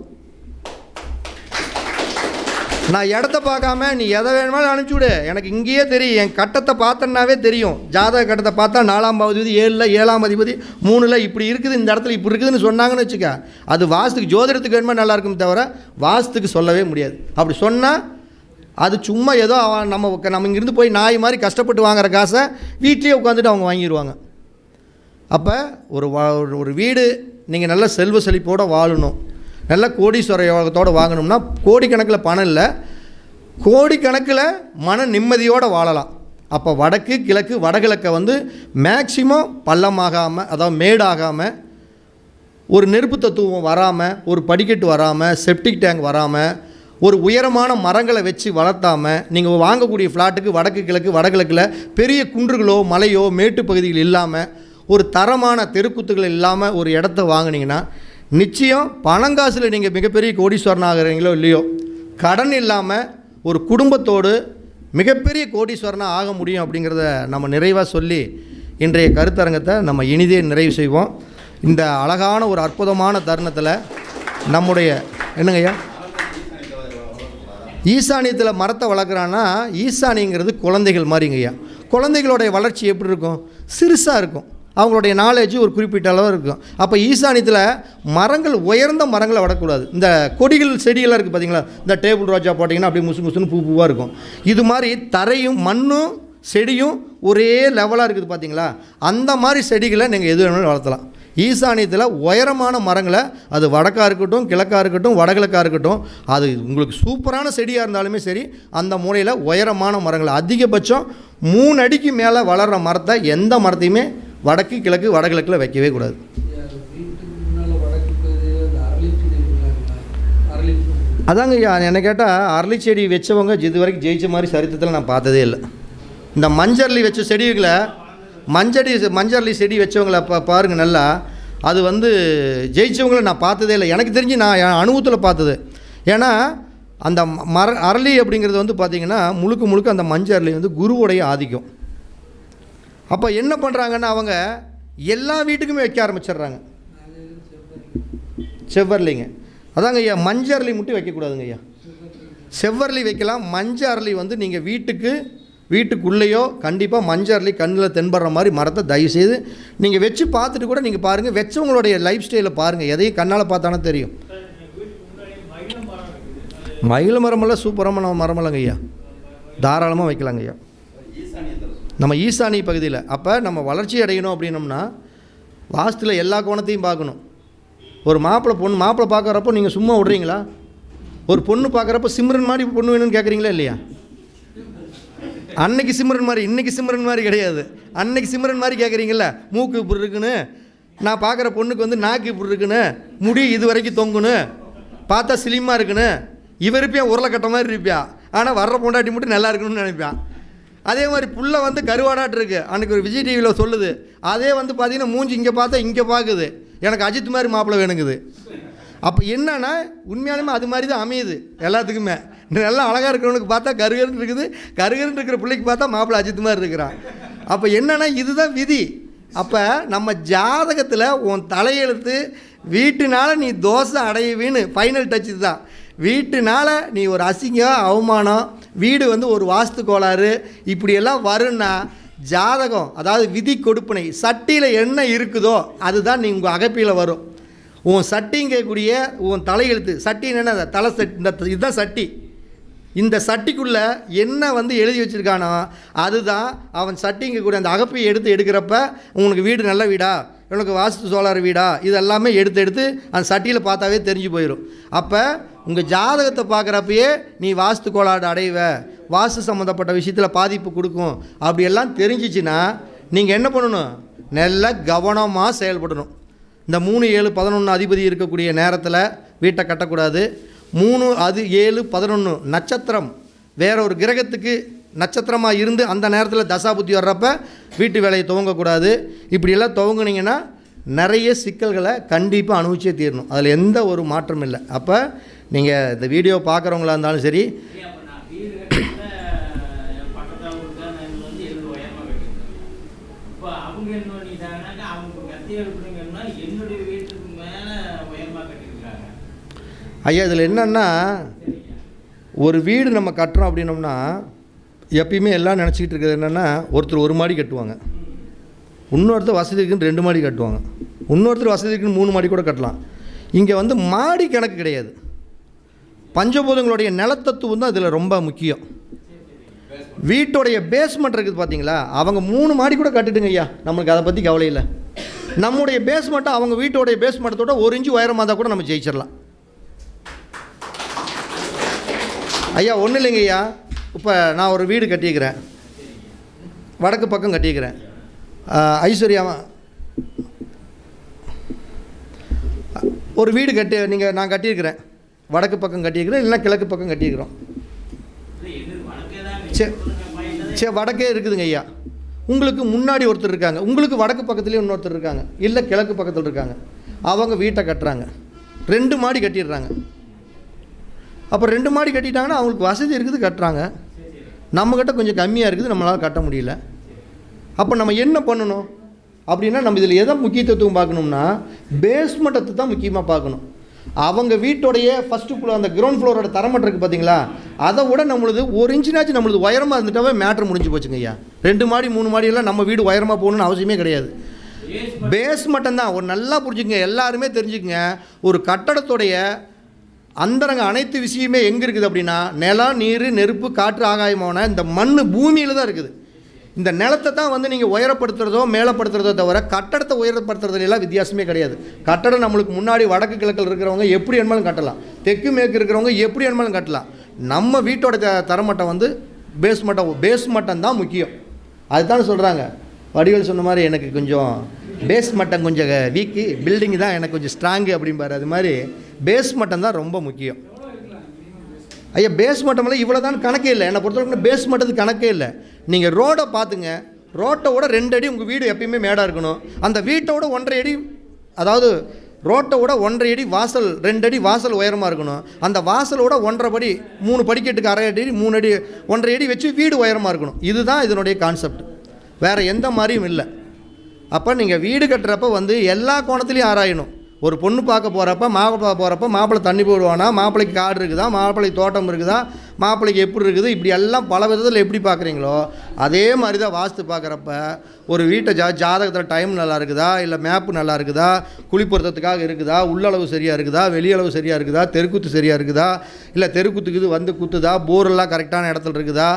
நான் இடத்த பார்க்காம நீ எதை வேணுமாலும் அனுப்பிச்சி விடு, எனக்கு இங்கேயே தெரியும், என் கட்டத்தை பார்த்தனாவே தெரியும். ஜாதக கட்டத்தை பார்த்தா 4ஆம் அதிபதி 7ல், 7ஆம் அதிபதி 3ல் இப்படி இருக்குது, இந்த இடத்துல இப்படி இருக்குதுன்னு சொன்னாங்கன்னு வச்சுக்க, அது வாஸ்துக்கு ஜோதிடத்துக்கு வேணுமா நல்லா இருக்கும் தவிர வாஸ்துக்கு சொல்லவே முடியாது. அப்படி சொன்னால் அது சும்மா ஏதோ நம்ம இங்கேருந்து போய் நாய் மாதிரி கஷ்டப்பட்டு வாங்குற காசை வீட்லேயே உட்காந்துட்டு அவங்க வாங்கிடுவாங்க. அப்போ ஒரு வீடு நீங்கள் நல்ல செல்வ செழிப்போடு வாழணும், நல்ல கோடீஸ்வர யோகத்தோடு வாங்கணும்னா கோடிக்கணக்கில் பணம் இல்லை, கோடிக்கணக்கில் மன நிம்மதியோடு வாழலாம். அப்போ வடக்கு கிழக்கு வடகிழக்கை வந்து மேக்சிமம் பள்ளமாகாமல், அதாவது மேடாகாமல், ஒரு நெருப்பு தத்துவம் வராமல், ஒரு படிக்கட்டு வராமல், செப்டிக் டேங்க் வராமல், ஒரு உயரமான மரங்களை வச்சு வளர்த்தாமல், நீங்கள் வாங்கக்கூடிய ஃப்ளாட்டுக்கு வடக்கு கிழக்கு வடகிழக்கில் பெரிய குன்றுகளோ மலையோ மேட்டு பகுதிகள் இல்லாமல், ஒரு தரமான தெருக்குத்துகள் இல்லாமல் ஒரு இடத்த வாங்கினீங்கன்னா நிச்சயம் பணங்காசில் நீங்கள் மிகப்பெரிய கோடீஸ்வரன் ஆகிறீங்களோ இல்லையோ, கடன் இல்லாமல் ஒரு குடும்பத்தோடு மிகப்பெரிய கோடீஸ்வரனாக ஆக முடியும். அப்படிங்கிறத நம்ம நிறைவாக சொல்லி இன்றைய கருத்தரங்கத்தை நம்ம இனிதே நிறைவு செய்வோம். இந்த அழகான ஒரு அற்புதமான தருணத்தில் நம்முடைய என்னங்கய்யா ஈசானியத்தில் மரத்தை வளர்க்குறான்னா, ஈசானிங்கிறது குழந்தைகள் மாதிரிங்கய்யா. குழந்தைகளுடைய வளர்ச்சி எப்படி இருக்கும்? சிறுசாக இருக்கும். அவங்களுடைய நாலேஜ் ஒரு குறிப்பிட்ட அளவு இருக்கும். அப்போ ஈசானியத்தில் மரங்கள், உயர்ந்த மரங்களை வளரக்கூடாது. இந்த கொடிகள் செடிகளாக இருக்குது பார்த்தீங்களா, இந்த டேபிள் ரோஜா போட்டிங்கன்னா அப்படியே முசு முசுன்னு பூவாக இருக்கும். இது மாதிரி தரையும் மண்ணும் செடியும் ஒரே லெவலாக இருக்குது பார்த்தீங்களா, அந்த மாதிரி செடிகளை நீங்கள் எது வேணாலும் வளர்த்தலாம். ஈசானியத்தில் உயரமான மரங்களை, அது வடக்காக இருக்கட்டும் கிழக்காக இருக்கட்டும் வடகிழக்காக இருக்கட்டும், அது உங்களுக்கு சூப்பரான செடியாக இருந்தாலுமே சரி, அந்த மூலையில் உயரமான மரங்களை அதிகபட்சம் 3 அடிக்கு மேலே வளர்கிற மரத்தை எந்த மரத்தையுமே வடக்கு கிழக்கு வடகிழக்கில் வைக்கவே கூடாது. அதாங்க ஐயா, என்னை கேட்டால் அரளி செடி வச்சவங்க இது வரைக்கும் ஜெயிச்ச மாதிரி சரித்திரத்தில் நான் பார்த்ததே இல்லை. இந்த மஞ்சள்ளி வச்ச செடிகளை மஞ்சள்ளி செடி வச்சவங்களை பாருங்கள் நல்லா, அது வந்து ஜெயிச்சவங்களை நான் பார்த்ததே இல்லை. எனக்கு தெரிஞ்சு நான் என் அனுபவத்தில் பார்த்தது. ஏன்னா அந்த அரளி அப்படிங்கிறது வந்து பார்த்திங்கன்னா முழுக்க அந்த மஞ்சள் அரளி வந்து குருவுடைய ஆதிக்கம். அப்போ என்ன பண்ணுறாங்கன்னா, அவங்க எல்லா வீட்டுக்குமே வைக்க ஆரம்பிச்சிடுறாங்க. செவ்வரளிங்க அதாங்க ஐயா, மஞ்சள் அரளி மட்டும் வைக்கக்கூடாதுங்க ஐயா. செவ்வரளி வைக்கலாம். மஞ்சள் அரளி வந்து நீங்கள் வீட்டுக்குள்ளேயோ கண்டிப்பாக மஞ்சள் அரளி கண்ணில் தென்படுற மாதிரி மரத்தை தயவுசெய்து நீங்கள் வச்சு பார்த்துட்டு கூட நீங்கள் பாருங்கள். வச்சவங்களுடைய லைஃப் ஸ்டைலை பாருங்கள். எதையும் கண்ணால் பார்த்தானே தெரியும். மயில மரமெல்லாம் சூப்பரான மரமெல்லாங்க ஐயா, தாராளமாக வைக்கலாங்க ஐயா. நம்ம ஈசானி பகுதியில் அப்போ நம்ம வளர்ச்சி அடையணும் அப்படின்னோம்னா வாஸ்துவில் எல்லா கோணத்தையும் பார்க்கணும். ஒரு மாப்பிள்ளை பார்க்குறப்போ நீங்கள் சும்மா விட்றீங்களா? ஒரு பொண்ணு பார்க்குறப்போ சிம்ரன் மாதிரி பொண்ணு வேணும்னு கேட்குறீங்களா இல்லையா? அன்னைக்கு சிம்ரன் மாதிரி, இன்றைக்கி சிம்ரன் மாதிரி கிடையாது. அன்னைக்கு சிம்ரன் மாதிரி கேட்குறீங்கள, மூக்கு இப்படி இருக்குன்னு, நான் பார்க்குற பொண்ணுக்கு வந்து நாக்கு இப்படி இருக்குன்னு, முடி இது வரைக்கும் தொங்குன்னு, பார்த்தா சிலிமாக இருக்குன்னு, இவருப்பேன் உருளைக்கட்ட மாதிரி இருப்பியா, ஆனால் வர்ற பொண்டாட்டி மட்டும் நல்லா இருக்கணும்னு நினைப்பான். அதே மாதிரி புள்ள வந்து கருவாடாட்டு இருக்குது. அன்றைக்கி ஒரு விஜய் டிவியில் சொல்லுது, அதே வந்து பார்த்தீங்கன்னா மூஞ்சி இங்கே பார்த்தா இங்கே பார்க்குது, எனக்கு அஜித் மாதிரி மாப்பிள்ளை வேணுங்குது. அப்போ என்னன்னா உண்மையாலுமே அது மாதிரி தான் அமையுது எல்லாத்துக்குமே. நல்லா அழகாக இருக்கிறவனுக்கு பார்த்தா கருகருன்னு இருக்குது, கருகருன்னு இருக்கிற பிள்ளைக்கு பார்த்தா மாப்பிள்ளை அஜித் மாதிரி இருக்கிறான். அப்போ என்னன்னா இதுதான் விதி. அப்போ நம்ம ஜாதகத்தில் உன் தலையெழுத்து வீட்டுனால நீ தோசை அடையவின்னு ஃபைனல் டச்சு தான். வீட்டுனால நீ ஒரு அசிங்கம் அவமானம், வீடு வந்து ஒரு வாஸ்து கோளாறு இப்படியெல்லாம் வரும்னா ஜாதகம், அதாவது விதி கொடுப்பினை, சட்டியில் என்ன இருக்குதோ அதுதான் நீ உங்கள் அகப்பியில் வரும். உன் சட்டிங்கக்கூடிய உன் தலையெழுத்து, சட்டி என்னென்ன தலை சட்டி, இதுதான் சட்டி. இந்த சட்டிக்குள்ளே என்ன வந்து எழுதி வச்சுருக்கானோ அதுதான் அவன் சட்டிங்கக்கூடிய அந்த அகப்பையை எடுக்கிறப்ப உங்களுக்கு வீடு நல்ல வீடா, உனக்கு வாஸ்து சோலார் வீடா, இது எல்லாமே எடுத்து அந்த சட்டியில் பார்த்தாவே தெரிஞ்சு போயிடும். அப்போ உங்கள் ஜாதகத்தை பார்க்குறப்பயே நீ வாஸ்து கோளாறு அடைவ, வாஸ்து சம்மந்தப்பட்ட விஷயத்தில் பாதிப்பு கொடுக்கும் அப்படியெல்லாம் தெரிஞ்சிச்சின்னா நீங்கள் என்ன பண்ணணும்? நல்லா கவனமாக செயல்படணும். இந்த 3, 7, 11 அதிபதி இருக்கக்கூடிய நேரத்தில் வீட்டை கட்டக்கூடாது. 3, 7, 11 நட்சத்திரம் வேற ஒரு கிரகத்துக்கு நட்சத்திரமாக இருந்து அந்த நேரத்தில் தசாபுத்தி வர்றப்ப வீட்டு வேலையை துவங்கக்கூடாது. இப்படியெல்லாம் துவங்குனீங்கன்னா நிறைய சிக்கல்களை கண்டிப்பாக அனுபவிச்சே தீரணும். அதில் எந்த ஒரு மாற்றம் இல்லை. அப்போ நீங்கள் இந்த வீடியோ பார்க்குறவங்களா இருந்தாலும் சரி, ஐயா இதில் என்னன்னா ஒரு வீடு நம்ம கட்டுறோம் அப்படின்னோம்னா எப்பயுமே எல்லாம் நினச்சிக்கிட்டு இருக்கிறது என்னென்னா ஒருத்தர் 1 மாடி கட்டுவாங்க, இன்னொருத்தர் வசதி இருக்குன்னு 2 மாடி கட்டுவாங்க, இன்னொருத்தர் வசதி இருக்குன்னு 3 மாடி கூட கட்டலாம். இங்கே வந்து மாடி கணக்கு கிடையாது. பஞ்சபூதங்களுடைய நிலத்தத்துவம் தான் இதில் ரொம்ப முக்கியம். வீட்டோடைய பேஸ்மெண்ட் இருக்குது பார்த்தீங்களா, அவங்க 3 மாடி கூட கட்டுட்டுங்க ஐயா, நம்மளுக்கு அதை பற்றி கவலை இல்லை. நம்முடைய பேஸ்மெண்ட்டை அவங்க வீட்டோடைய பேஸ்மெண்ட்டோட 1 இன்ச்சு உயரமாக இருந்தால் கூட நம்ம ஜெயிச்சிடலாம். ஐயா ஒன்றும் இல்லைங்க ஐயா, இப்போ நான் ஒரு வீடு கட்டியிருக்கிறேன், வடக்கு பக்கம் கட்டியிருக்கிறேன், ஐஸ்வர்யாவா ஒரு வீடு நான் கட்டியிருக்கிறேன், வடக்கு பக்கம் கட்டியிருக்கிறேன், இல்லைன்னா கிழக்கு பக்கம் கட்டியிருக்கிறோம். சரி வடக்கே இருக்குதுங்க ஐயா. உங்களுக்கு முன்னாடி ஒருத்தர் இருக்காங்க, உங்களுக்கு வடக்கு பக்கத்துலேயே இன்னொருத்தர் இருக்காங்க, இல்லை கிழக்கு பக்கத்தில் இருக்காங்க, அவங்க வீட்டை கட்டுறாங்க, 2 மாடி கட்டிடுறாங்க. அப்போ 2 மாடி கட்டிட்டாங்கன்னா அவங்களுக்கு வசதி இருக்குது கட்டுறாங்க, நம்மக்கிட்ட கொஞ்சம் கம்மியாக இருக்குது, நம்மளால் கட்ட முடியல. அப்போ நம்ம என்ன பண்ணணும் அப்படின்னா, நம்ம இதில் எதை முக்கியத்துவம் பார்க்கணும்னா பேஸ்மெண்ட்டை தான் முக்கியமாக பார்க்கணும். அவங்க வீட்டோடைய ஃபஸ்ட்டு ஃப்ளோர், அந்த கிரவுண்ட் ஃப்ளோரோட தரமட்டம் இருக்குது பார்த்தீங்களா, அதை விட நம்மளுது 1 இன்ச்சுனாச்சும் நம்மளுது உயரமாக இருந்துட்டாவே மேட்ரு முடிஞ்சு போச்சுங்க ஐயா. 2 மாடி 3 மாடியெல்லாம் நம்ம வீடு உயரமாக போகணுன்னு அவசியமே கிடையாது. பேஸ்மெண்ட்டம் தான். ஒரு நல்லா புரிஞ்சுக்கங்க, எல்லாருமே தெரிஞ்சுக்கங்க, ஒரு கட்டடத்துடைய அந்தரங்க அனைத்து விஷயமே எங்கே இருக்குது அப்படின்னா நிலம், நீர், நெருப்பு, காற்று, ஆகாயமான இந்த மண் பூமியில் தான் இருக்குது. இந்த நிலத்தை தான் வந்து நீங்கள் உயரப்படுத்துறதோ மேலப்படுத்துறதோ தவிர கட்டடத்தை உயரப்படுத்துறதுலாம் வித்தியாசமே கிடையாது. கட்டடம் நம்மளுக்கு முன்னாடி வடக்கு கிழக்கில் இருக்கிறவங்க எப்படி வேணுமாலும் கட்டலாம், தெற்கு மேற்கு இருக்கிறவங்க எப்படி வேணுமாலும் கட்டலாம். நம்ம வீட்டோட தரமட்டம் வந்து பேஸ்மட்டம் தான் முக்கியம். அதுதான் சொல்கிறாங்க, வடிவேல் சொன்ன மாதிரி எனக்கு கொஞ்சம் பேஸ்மட்டம் கொஞ்சம் வீக்கு, பில்டிங் தான் எனக்கு கொஞ்சம் ஸ்ட்ராங்கு அப்படிம்பாரு. அது மாதிரி பேஸ்மட்டம் தான் ரொம்ப முக்கியம் ஐயா. பேஸ்மட்டமெல்லாம் இவ்வளோ தான் கணக்கே இல்லை, என்னை பொறுத்தவரைக்கும் பேஸ்மட்டத்துக்கு கணக்கே இல்லை. நீங்கள் ரோடை பார்த்துங்க, ரோட்டோட 2 அடி உங்கள் வீடு எப்பயுமே மேடாக இருக்கணும். அந்த வீட்டோட 1.5 அடி, அதாவது ரோட்டோட 1.5 அடி வாசல், 2 அடி வாசல் உயரமாக இருக்கணும். அந்த வாசலோட 1.5 படி, 3 படிக்கட்டுக்கு 1/2 அடி, 3 அடி, 1.5 அடி வச்சு வீடு உயரமாக இருக்கணும். இதுதான் இதனுடைய கான்செப்ட், வேறு எந்த மாதிரியும் இல்லை. அப்போ நீங்கள் வீடு கட்டுறப்ப வந்து எல்லா கோணத்துலேயும் ஆராயணும். ஒரு பொண்ணு பார்க்க போகிறப்ப மாப்பிள்ளை தண்ணி போடுவானா, மாப்பிள்ளைக்கு காடு இருக்குதா, மாப்பிள்ளைக்கு தோட்டம் இருக்குதா, மாப்பிள்ளைக்கு எப்படி இருக்குது, இப்படி எல்லாம் பல விதத்தில் எப்படி பார்க்குறீங்களோ அதே மாதிரி தான் வாஸ்து பார்க்குறப்ப ஒரு வீட்டை ஜாதகத்தில் டைம் நல்லா இருக்குதா, இல்லை மேப்பு நல்லா இருக்குதா, குளிப்பொருத்தத்துக்காக இருக்குதா, உள்ளளவு சரியாக இருக்குதா, வெளியளவு சரியாக இருக்குதா, தெருக்குத்து சரியாக இருக்குதா, இல்லை தெருக்குத்துக்கு இது வந்து குத்துதா, போரெல்லாம் கரெக்டான இடத்துல இருக்குதா,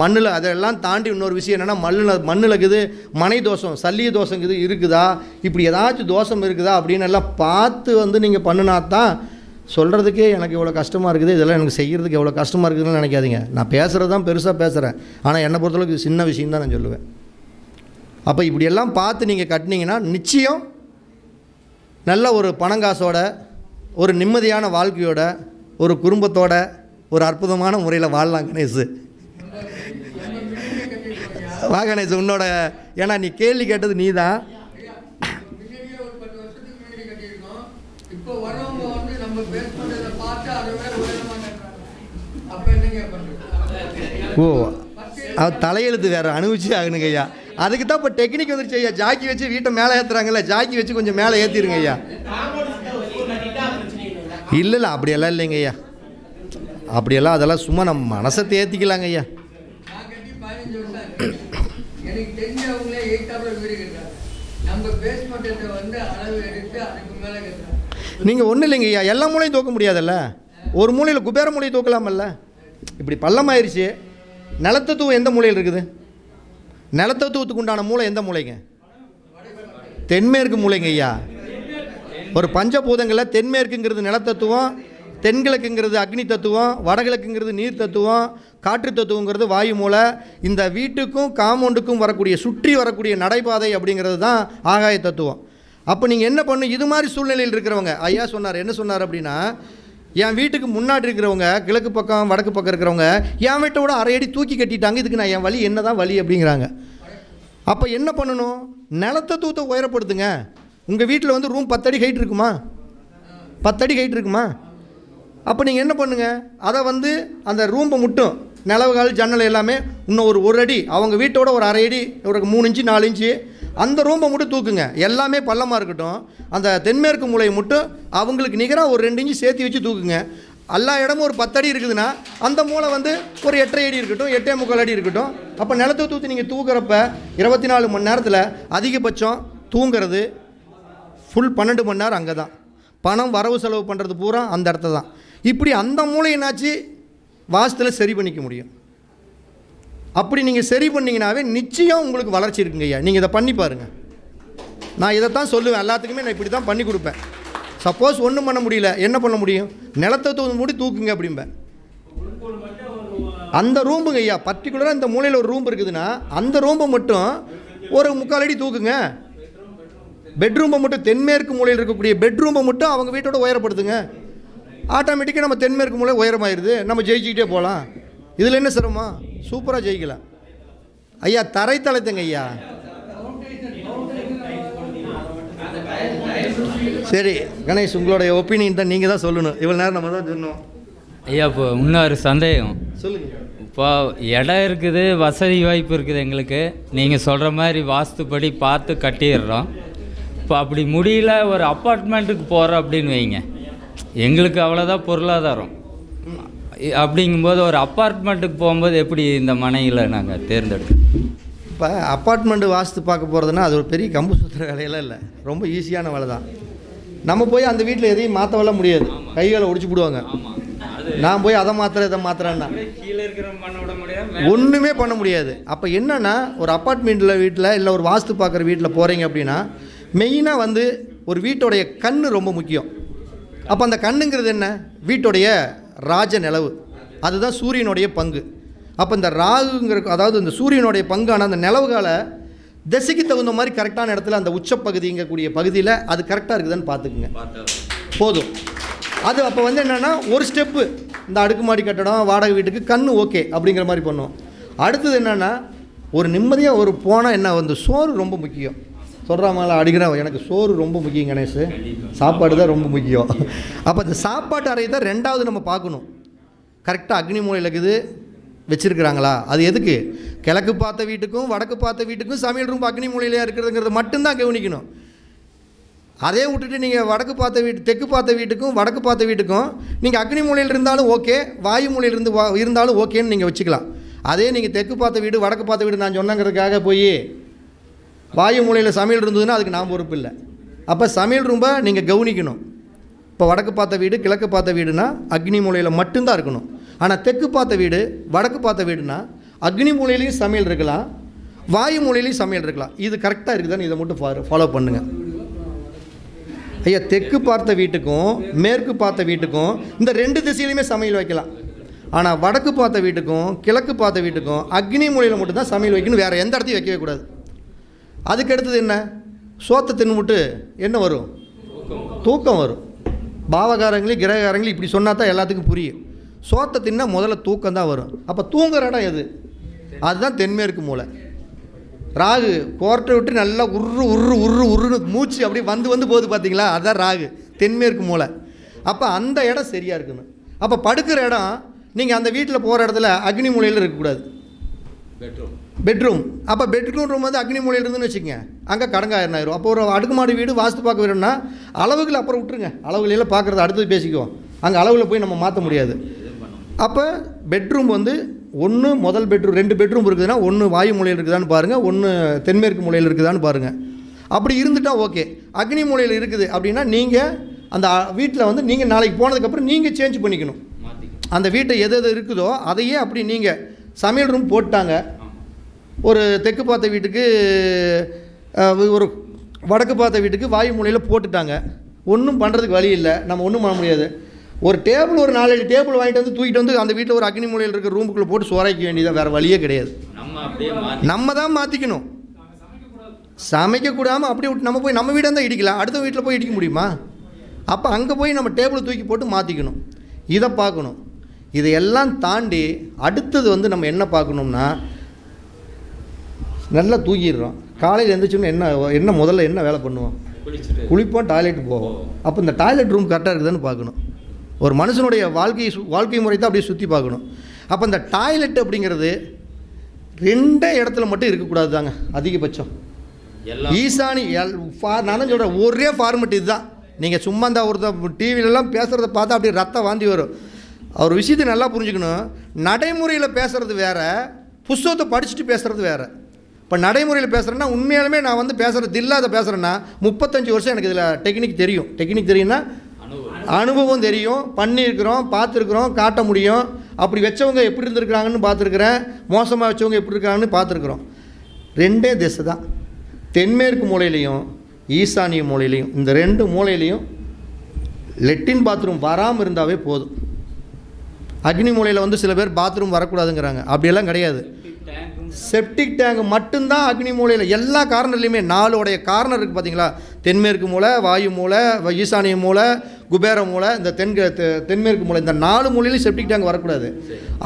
மண்ணில் அதெல்லாம் தாண்டி இன்னொரு விஷயம் என்னென்னா மண்ணில் இருக்குது மனை தோஷம், சல்லிய தோஷம் இருக்குதா, இப்படி ஏதாச்சும் தோஷம் இருக்குதா அப்படின்னு எல்லாம் பார்த்து வந்து நீங்கள் பண்ணினா தான். சொல்கிறதுக்கே எனக்கு எவ்வளோ கஷ்டமாக இருக்குது, இதெல்லாம் எனக்கு செய்கிறதுக்கு எவ்வளோ கஷ்டமாக இருக்குதுன்னு நினைக்காதீங்க. நான் பேசுகிறது தான் பெருசாக பேசுகிறேன், ஆனால் என்னை பொறுத்தளவுக்கு இது சின்ன விஷயம் தான் நான் சொல்லுவேன். அப்போ இப்படியெல்லாம் பார்த்து நீங்கள் கட்டினீங்கன்னா நிச்சயம் நல்ல ஒரு பணங்காசோட, ஒரு நிம்மதியான வாழ்க்கையோட, ஒரு குடும்பத்தோட ஒரு அற்புதமான முறையில் வாழலாம். கணேஷ் வா கணேஷ், உன்னோட ஏன்னா நீ கேள்வி கேட்டது நீ தான். ஓ, அவர் தலையெழுத்து வேறு அனுபவிச்சு ஆகணுங்க ஐயா. அதுக்கு தான் இப்போ டெக்னிக் வந்துருச்சு ஐயா. ஜாக்கி வச்சு வீட்டை மேலே ஏற்றுறாங்கல்ல, ஜாக்கி வச்சு கொஞ்சம் மேலே ஏற்றிடுங்க ஐயா. இல்லை அப்படியெல்லாம் இல்லைங்க ஐயா, அப்படியெல்லாம் அதெல்லாம் சும்மா நம்ம மனசை தேர்த்திக்கலாங்க ஐயா. நீங்கள் ஒன்றும் இல்லைங்க ஐயா, எல்லா மூலையும் தூக்க முடியாதல்ல. ஒரு மூலையில் குபேர மூலையை தூக்கலாமல்ல. இப்படி பள்ளமாயிருச்சு, நிலத்தத்துவம் எந்த மூலையில் இருக்குது? நிலத்தத்துவத்துக்கு உண்டான மூளை எந்த மூலைங்க? தென்மேற்கு மூலைங்க ஐயா. ஒரு பஞ்சபூதங்களில் தென்மேற்குங்கிறது நிலத்தத்துவம், தென்கிழக்குங்கிறது அக்னி தத்துவம், வடகிழக்குங்கிறது நீர் தத்துவம், காற்று தத்துவங்கிறது வாயு மூலை. இந்த வீட்டுக்கும் காம்பவுண்டுக்கும் வரக்கூடிய சுற்றி வரக்கூடிய நடைபாதை அப்படிங்கிறது தான் ஆகாய தத்துவம். அப்போ நீங்கள் என்ன பண்ணணும், இது மாதிரி சூழ்நிலையில் இருக்கிறவங்க, ஐயா சொன்னார், என்ன சொன்னார் அப்படின்னா, என் வீட்டுக்கு முன்னாடி இருக்கிறவங்க, கிழக்கு பக்கம் வடக்கு பக்கம் இருக்கிறவங்க என் வீட்டை விட அரை அடி தூக்கி கட்டிட்டாங்க, இதுக்கு நான் என் வழி என்ன தான் வழி அப்படிங்கிறாங்க. அப்போ என்ன பண்ணணும், நிலத்தத்துவத்தை உயரப்படுத்துங்க. உங்கள் வீட்டில் வந்து ரூம் 10 அடி ஹைட் இருக்குமா? 10 அடி ஹைட் இருக்குமா? அப்போ நீங்கள் என்ன பண்ணுங்கள், அதை வந்து அந்த ரூம்பை மட்டும் நிலவுகால் ஜன்னல் எல்லாமே இன்னும் ஒரு அடி, அவங்க வீட்டோட ஒரு அரை அடி, ஒரு 3 இன்ச்சு 4 இன்ச்சு அந்த ரூம்பை மட்டும் தூக்குங்க. எல்லாமே பள்ளமாக இருக்கட்டும். அந்த தென்மேற்கு மூலையை மட்டும் அவங்களுக்கு நிகராக ஒரு 2 இன்ச்சு சேர்த்து வச்சு தூக்குங்க. எல்லா இடமும் ஒரு 10 அடி இருக்குதுன்னா அந்த மூளை வந்து ஒரு 8.5 அடி இருக்கட்டும், 8.75 அடி இருக்கட்டும். அப்போ நிலத்தை தூக்கி நீங்கள் தூக்குறப்ப 24 மணி நேரத்தில் அதிகபட்சம் தூங்குறது ஃபுல் 12 மணி நேரம் அங்கே தான். பணம் வரவு செலவு பண்ணுறது பூரா அந்த இடத்துல தான். இப்படி அந்த மூளையினாச்சு வாஸ்துவில் சரி பண்ணிக்க முடியும். அப்படி நீங்கள் சரி பண்ணிங்கனாவே நிச்சயம் உங்களுக்கு வளர்ச்சி இருக்குங்க ஐயா. நீங்கள் இதை பண்ணி பாருங்கள். நான் இதைத்தான் சொல்லுவேன் எல்லாத்துக்குமே, நான் இப்படி தான் பண்ணி கொடுப்பேன். சப்போஸ் ஒன்றும் பண்ண முடியல, என்ன பண்ண முடியும், நிலத்தை மூடி தூக்குங்க அப்படிம்பேன். அந்த ரூம்புங்க ஐயா, பர்டிகுலராக இந்த மூலையில் ஒரு ரூம் இருக்குதுன்னா அந்த ரூம்பை மட்டும் ஒரு 3/4 அடி தூக்குங்க. பெட்ரூம்பை மட்டும், தென்மேற்கு மூலையில் இருக்கக்கூடிய பெட்ரூம்பை மட்டும் அவங்க வீட்டோட உயரப்படுத்துங்க. ஆட்டோமேட்டிக்காக நம்ம தென்மேற்கு மூலை உயரமாயிருது, நம்ம ஜெயிச்சுக்கிட்டே போகலாம். இதில் என்ன சிரமம், சூப்பராக ஜெயிக்கலாம் ஐயா. தரைத்தளத்துங்க ஐயா. சரி கணேஷ், உங்களுடைய ஒப்பீனியன் தான் நீங்கள் தான் சொல்லணும். இவ்வளோ நேரம் நம்ம தான் சொல்லணும் ஐயா. இப்போ இன்னொரு சந்தேகம், சொல்லுங்கள். இப்போ இடம் இருக்குது, வசதி வாய்ப்பு இருக்குது எங்களுக்கு, நீங்கள் சொல்கிற மாதிரி வாஸ்துப்படி பார்த்து கட்டிடுறோம். இப்போ அப்படி முடியல, ஒரு அப்பார்ட்மெண்ட்டுக்கு போகிறோம் அப்படின்னு வைங்க, எங்களுக்கு அவ்வளோதான் பொருளாதாரம். அப்படிங்கும்போது ஒரு அப்பார்ட்மெண்ட்டுக்கு போகும்போது எப்படி இந்த மனையில் நாங்கள் தேர்ந்தெடுக்கணும்? இப்போ அப்பார்ட்மெண்ட்டு வாஸ்து பார்க்க போகிறதுனா அது ஒரு பெரிய கம்பு சுற்றுற வேலையெல்லாம் இல்லை, ரொம்ப ஈஸியான வேலை தான். நம்ம போய் அந்த வீட்டில் எதையும் மாற்றவெல்லாம் முடியாது, கைகளை ஒடிச்சு விடுவாங்க. நான் போய் அதை மாத்திர இதை மாத்திரன்னா கீழே இருக்கிற பண்ண விட முடியாது, ஒன்றுமே பண்ண முடியாது. அப்போ என்னென்னா, ஒரு அப்பார்ட்மெண்ட்டில் வீட்டில் இல்லை ஒரு வாஸ்து பார்க்குற வீட்டில் போகிறீங்க அப்படின்னா மெயினாக வந்து ஒரு வீட்டோடைய கண் ரொம்ப முக்கியம். அப்போ அந்த கண்ணுங்கிறது என்ன, வீட்டுடைய ராஜ நிலவு, அதுதான் சூரியனுடைய பங்கு. அப்போ இந்த ராகுங்கிற, அதாவது இந்த சூரியனுடைய பங்கான அந்த நிலவுகளை திசைக்கு தகுந்த மாதிரி கரெக்டான இடத்துல அந்த உச்சப்பகுதிங்கக்கூடிய பகுதியில் அது கரெக்டாக இருக்குதுன்னு பார்த்துக்குங்க போதும். அது அப்போ வந்து என்னென்னா, ஒரு ஸ்டெப்பு இந்த அடுக்குமாடி கட்டடம் வாடகை வீட்டுக்கு கண் ஓகே அப்படிங்கிற மாதிரி பண்ணுவோம். அடுத்தது என்னென்னா, ஒரு நிம்மதியாக ஒரு போனால் என்ன வந்து சோறு ரொம்ப முக்கியம். சொல்கிறாங்களா அடிக்கிறேன், எனக்கு சோறு ரொம்ப முக்கியம் கணேஷ், சாப்பாடு தான் ரொம்ப முக்கியம். அப்போ இந்த சாப்பாட்டு அறையை தான் ரெண்டாவது நம்ம பார்க்கணும். கரெக்டாக அக்னி மூலையில் இருக்குது, வச்சுருக்கிறாங்களா? அது எதுக்கு? கிழக்கு பார்த்த வீட்டுக்கும் வடக்கு பார்த்த வீட்டுக்கும் சமையல் ரூம் அக்னி மூலையிலே இருக்கிறதுங்கிறது மட்டும்தான் கவனிக்கணும். அதே விட்டுட்டு நீங்கள் வடக்கு பார்த்த வீட்டு தெற்கு பார்த்த வீட்டுக்கும் வடக்கு பார்த்த வீட்டுக்கும் நீங்கள் அக்னி மூலையில் இருந்தாலும் ஓகே, வாயு மூலையில் இருந்தாலும் ஓகேன்னு நீங்கள் வச்சுக்கலாம். அதே நீங்கள் தெற்கு பார்த்த வீடு வடக்கு பார்த்த வீடு நான் சொன்னங்கிறதுக்காக போய் வாயு மூலையில் சமையல் இருந்ததுன்னா அதுக்கு நான் பொறுப்பு இல்லை. அப்போ சமையல் ரூம்பை நீங்கள் கவனிக்கணும். இப்போ வடக்கு பார்த்த வீடு கிழக்கு பார்த்த வீடுனா அக்னி மூலையில் மட்டும்தான் இருக்கணும். ஆனால் தெற்கு பார்த்த வீடு வடக்கு பார்த்த வீடுனா அக்னி மூலையிலையும் சமையல் இருக்கலாம், வாயு மூலையிலையும் சமையல் இருக்கலாம். இது கரெக்டாக இருக்குதான்னு இதை மட்டும் ஃபாலோ பண்ணுங்கள். ஐயா, தெற்கு பார்த்த வீட்டுக்கும் மேற்கு பார்த்த வீட்டுக்கும் இந்த 2 திசையிலையுமே சமையல் வைக்கலாம். ஆனால் வடக்கு பார்த்த வீட்டுக்கும் கிழக்கு பார்த்த வீட்டுக்கும் அக்னி மூலையில் மட்டும்தான் சமையல் வைக்கணும், வேறு எந்த இடத்தையும் வைக்கவே கூடாது. அதுக்கு அடுத்தது என்ன? சோத்தை தின்னுமுட்டு என்ன வரும்? தூக்கம் வரும். பாவகாரங்களையும் கிரககாரங்களையும் இப்படி சொன்னா தான் எல்லாத்துக்கும் புரியும். சோத்தை தின்னா முதல்ல தூக்கம் தான் வரும். அப்போ தூங்குற இடம் எது? அதுதான் தென்மேற்கு மூலை. ராகு கோர்ட்டை விட்டு நல்லா உருன்னு மூச்சு அப்படி வந்து போகுது பார்த்தீங்களா? அதுதான் ராகு, தென்மேற்கு மூலை. அப்போ அந்த இடம் சரியாக இருக்கணும். அப்போ படுக்கிற இடம் நீங்கள் அந்த வீட்டில் போகிற இடத்துல அக்னி மூலையில் இருக்கக்கூடாது. பெட்ரூம். அப்போ பெட்ரூம் வந்து அக்னி மூலையில் இருந்துன்னு வச்சுக்கோங்க, அங்கே கடங்காயிரம் ஆயிரும். அப்போ ஒரு அடுக்குமாடி வீடு வாஸ்து பார்க்க வேணும்னா அளவுகள் அப்புறம் விட்டுருங்க, அளவுகளெல்லாம் பார்க்குறது அடுத்தது பேசிக்குவோம். அங்கே அளவில் போய் நம்ம மாற்ற முடியாது. அப்போ பெட்ரூம் வந்து ஒன்று முதல் பெட்ரூம் 2 பெட்ரூம் இருக்குதுன்னா ஒன்று வாயு மூலையில் இருக்குதான்னு பாருங்கள், ஒன்று தென்மேற்கு மூலையில் இருக்குதான்னு பாருங்கள். அப்படி இருந்துட்டால் ஓகே. அக்னி மூலையில் இருக்குது அப்படின்னா நீங்கள் அந்த வீட்டில் வந்து நீங்கள் நாளைக்கு போனதுக்கப்புறம் நீங்கள் சேஞ்ச் பண்ணிக்கணும். அந்த வீட்டை எது இருக்குதோ அதையே அப்படி நீங்கள் சமையல் ரூம் போட்டாங்க. ஒரு தெற்கு பார்த்த வீட்டுக்கு ஒரு வடக்கு பார்த்த வீட்டுக்கு வாயு மூலையில் போட்டுட்டாங்க. ஒன்றும் பண்ணுறதுக்கு வழி இல்லை, நம்ம ஒன்றும் பண்ண முடியாது. ஒரு டேபிள் ஒரு 4-5 டேபிள் வாங்கிட்டு வந்து தூக்கிட்டு வந்து அந்த வீட்டில் ஒரு அக்னி மூலையில் இருக்கிற ரூமுக்குள்ளே போட்டு சோறாக்க வேண்டியதான், வேறு வழியே கிடையாது. நம்ம தான் மாற்றிக்கணும். சமைக்கக்கூடாமல் அப்படி விட்டு நம்ம போய் நம்ம வீடாக தான் இடிக்கலாம், அடுத்த வீட்டில் போய் இடிக்க முடியுமா? அப்போ அங்கே போய் நம்ம டேபிளை தூக்கி போட்டு மாற்றிக்கணும். இதை பார்க்கணும். இதையெல்லாம் தாண்டி அடுத்தது வந்து நம்ம என்ன பார்க்கணும்னா, நல்லா தூங்கிடுறோம். காலையில் எழுந்திரிச்சோன்னு என்ன முதல்ல என்ன வேலை பண்ணுவோம்? குளிப்போம், டாய்லெட்டு போவோம். அப்போ இந்த டாய்லெட் ரூம் கரெக்டாக இருக்குதுன்னு பார்க்கணும். ஒரு மனுஷனுடைய வாழ்க்கை முறை தான் அப்படியே சுற்றி பார்க்கணும். அப்போ இந்த டாய்லெட் அப்படிங்கிறது 2 இடத்துல மட்டும் இருக்கக்கூடாது தாங்க அதிகபட்சம். ஈசானி நான் தான் சொல்கிறேன், ஒரே ஃபார்மெட் இதுதான். நீங்கள் சும்மா இந்த ஒருத்தர் டிவிலெலாம் பேசுகிறத பார்த்தா அப்படியே ரத்தம் வாந்தி வரும். அவர் விஷயத்தை நல்லா புரிஞ்சுக்கணும். நடைமுறையில் பேசுகிறது வேறு, புஸ்தகத்தை படிச்சுட்டு பேசுகிறது வேறு. இப்போ நடைமுறையில் பேசுகிறேன்னா உண்மையாலுமே நான் வந்து பேசுகிறது இல்லாத பேசுகிறேன்னா 35 வருஷம் எனக்கு இதில் டெக்னிக் தெரியும்னா அனுபவம் தெரியும், பண்ணியிருக்கிறோம், பார்த்துருக்குறோம், காட்ட முடியும். அப்படி வச்சவங்க எப்படி இருந்திருக்கிறாங்கன்னு பார்த்துருக்குறேன், மோசமாக வச்சவங்க எப்படி இருக்காங்கன்னு பார்த்துருக்குறோம். 2 திசை தான், தென்மேற்கு மூலையிலையும் ஈசானிய மூலையிலையும். இந்த 2 மூலையிலையும் லெட்டின் பாத்ரூம் வராமல் இருந்தாவே போதும். அக்னி மூலையில் வந்து சில பேர் பாத்ரூம் வரக்கூடாதுங்கிறாங்க, அப்படியெல்லாம் கிடையாது. செப்டிக் டேங்க் மட்டும்தான் அக்னி மூலையில் எல்லா கார்னர்லையுமே 4 கார்னர் இருக்குது பார்த்தீங்களா? தென்மேற்கு மூலை, வாயு மூலை, ஈசானிய மூலை, குபேர மூலை, இந்த தென்மேற்கு மூலை, இந்த 4 மூலையிலையும் செப்டிக் டேங்க் வரக்கூடாது.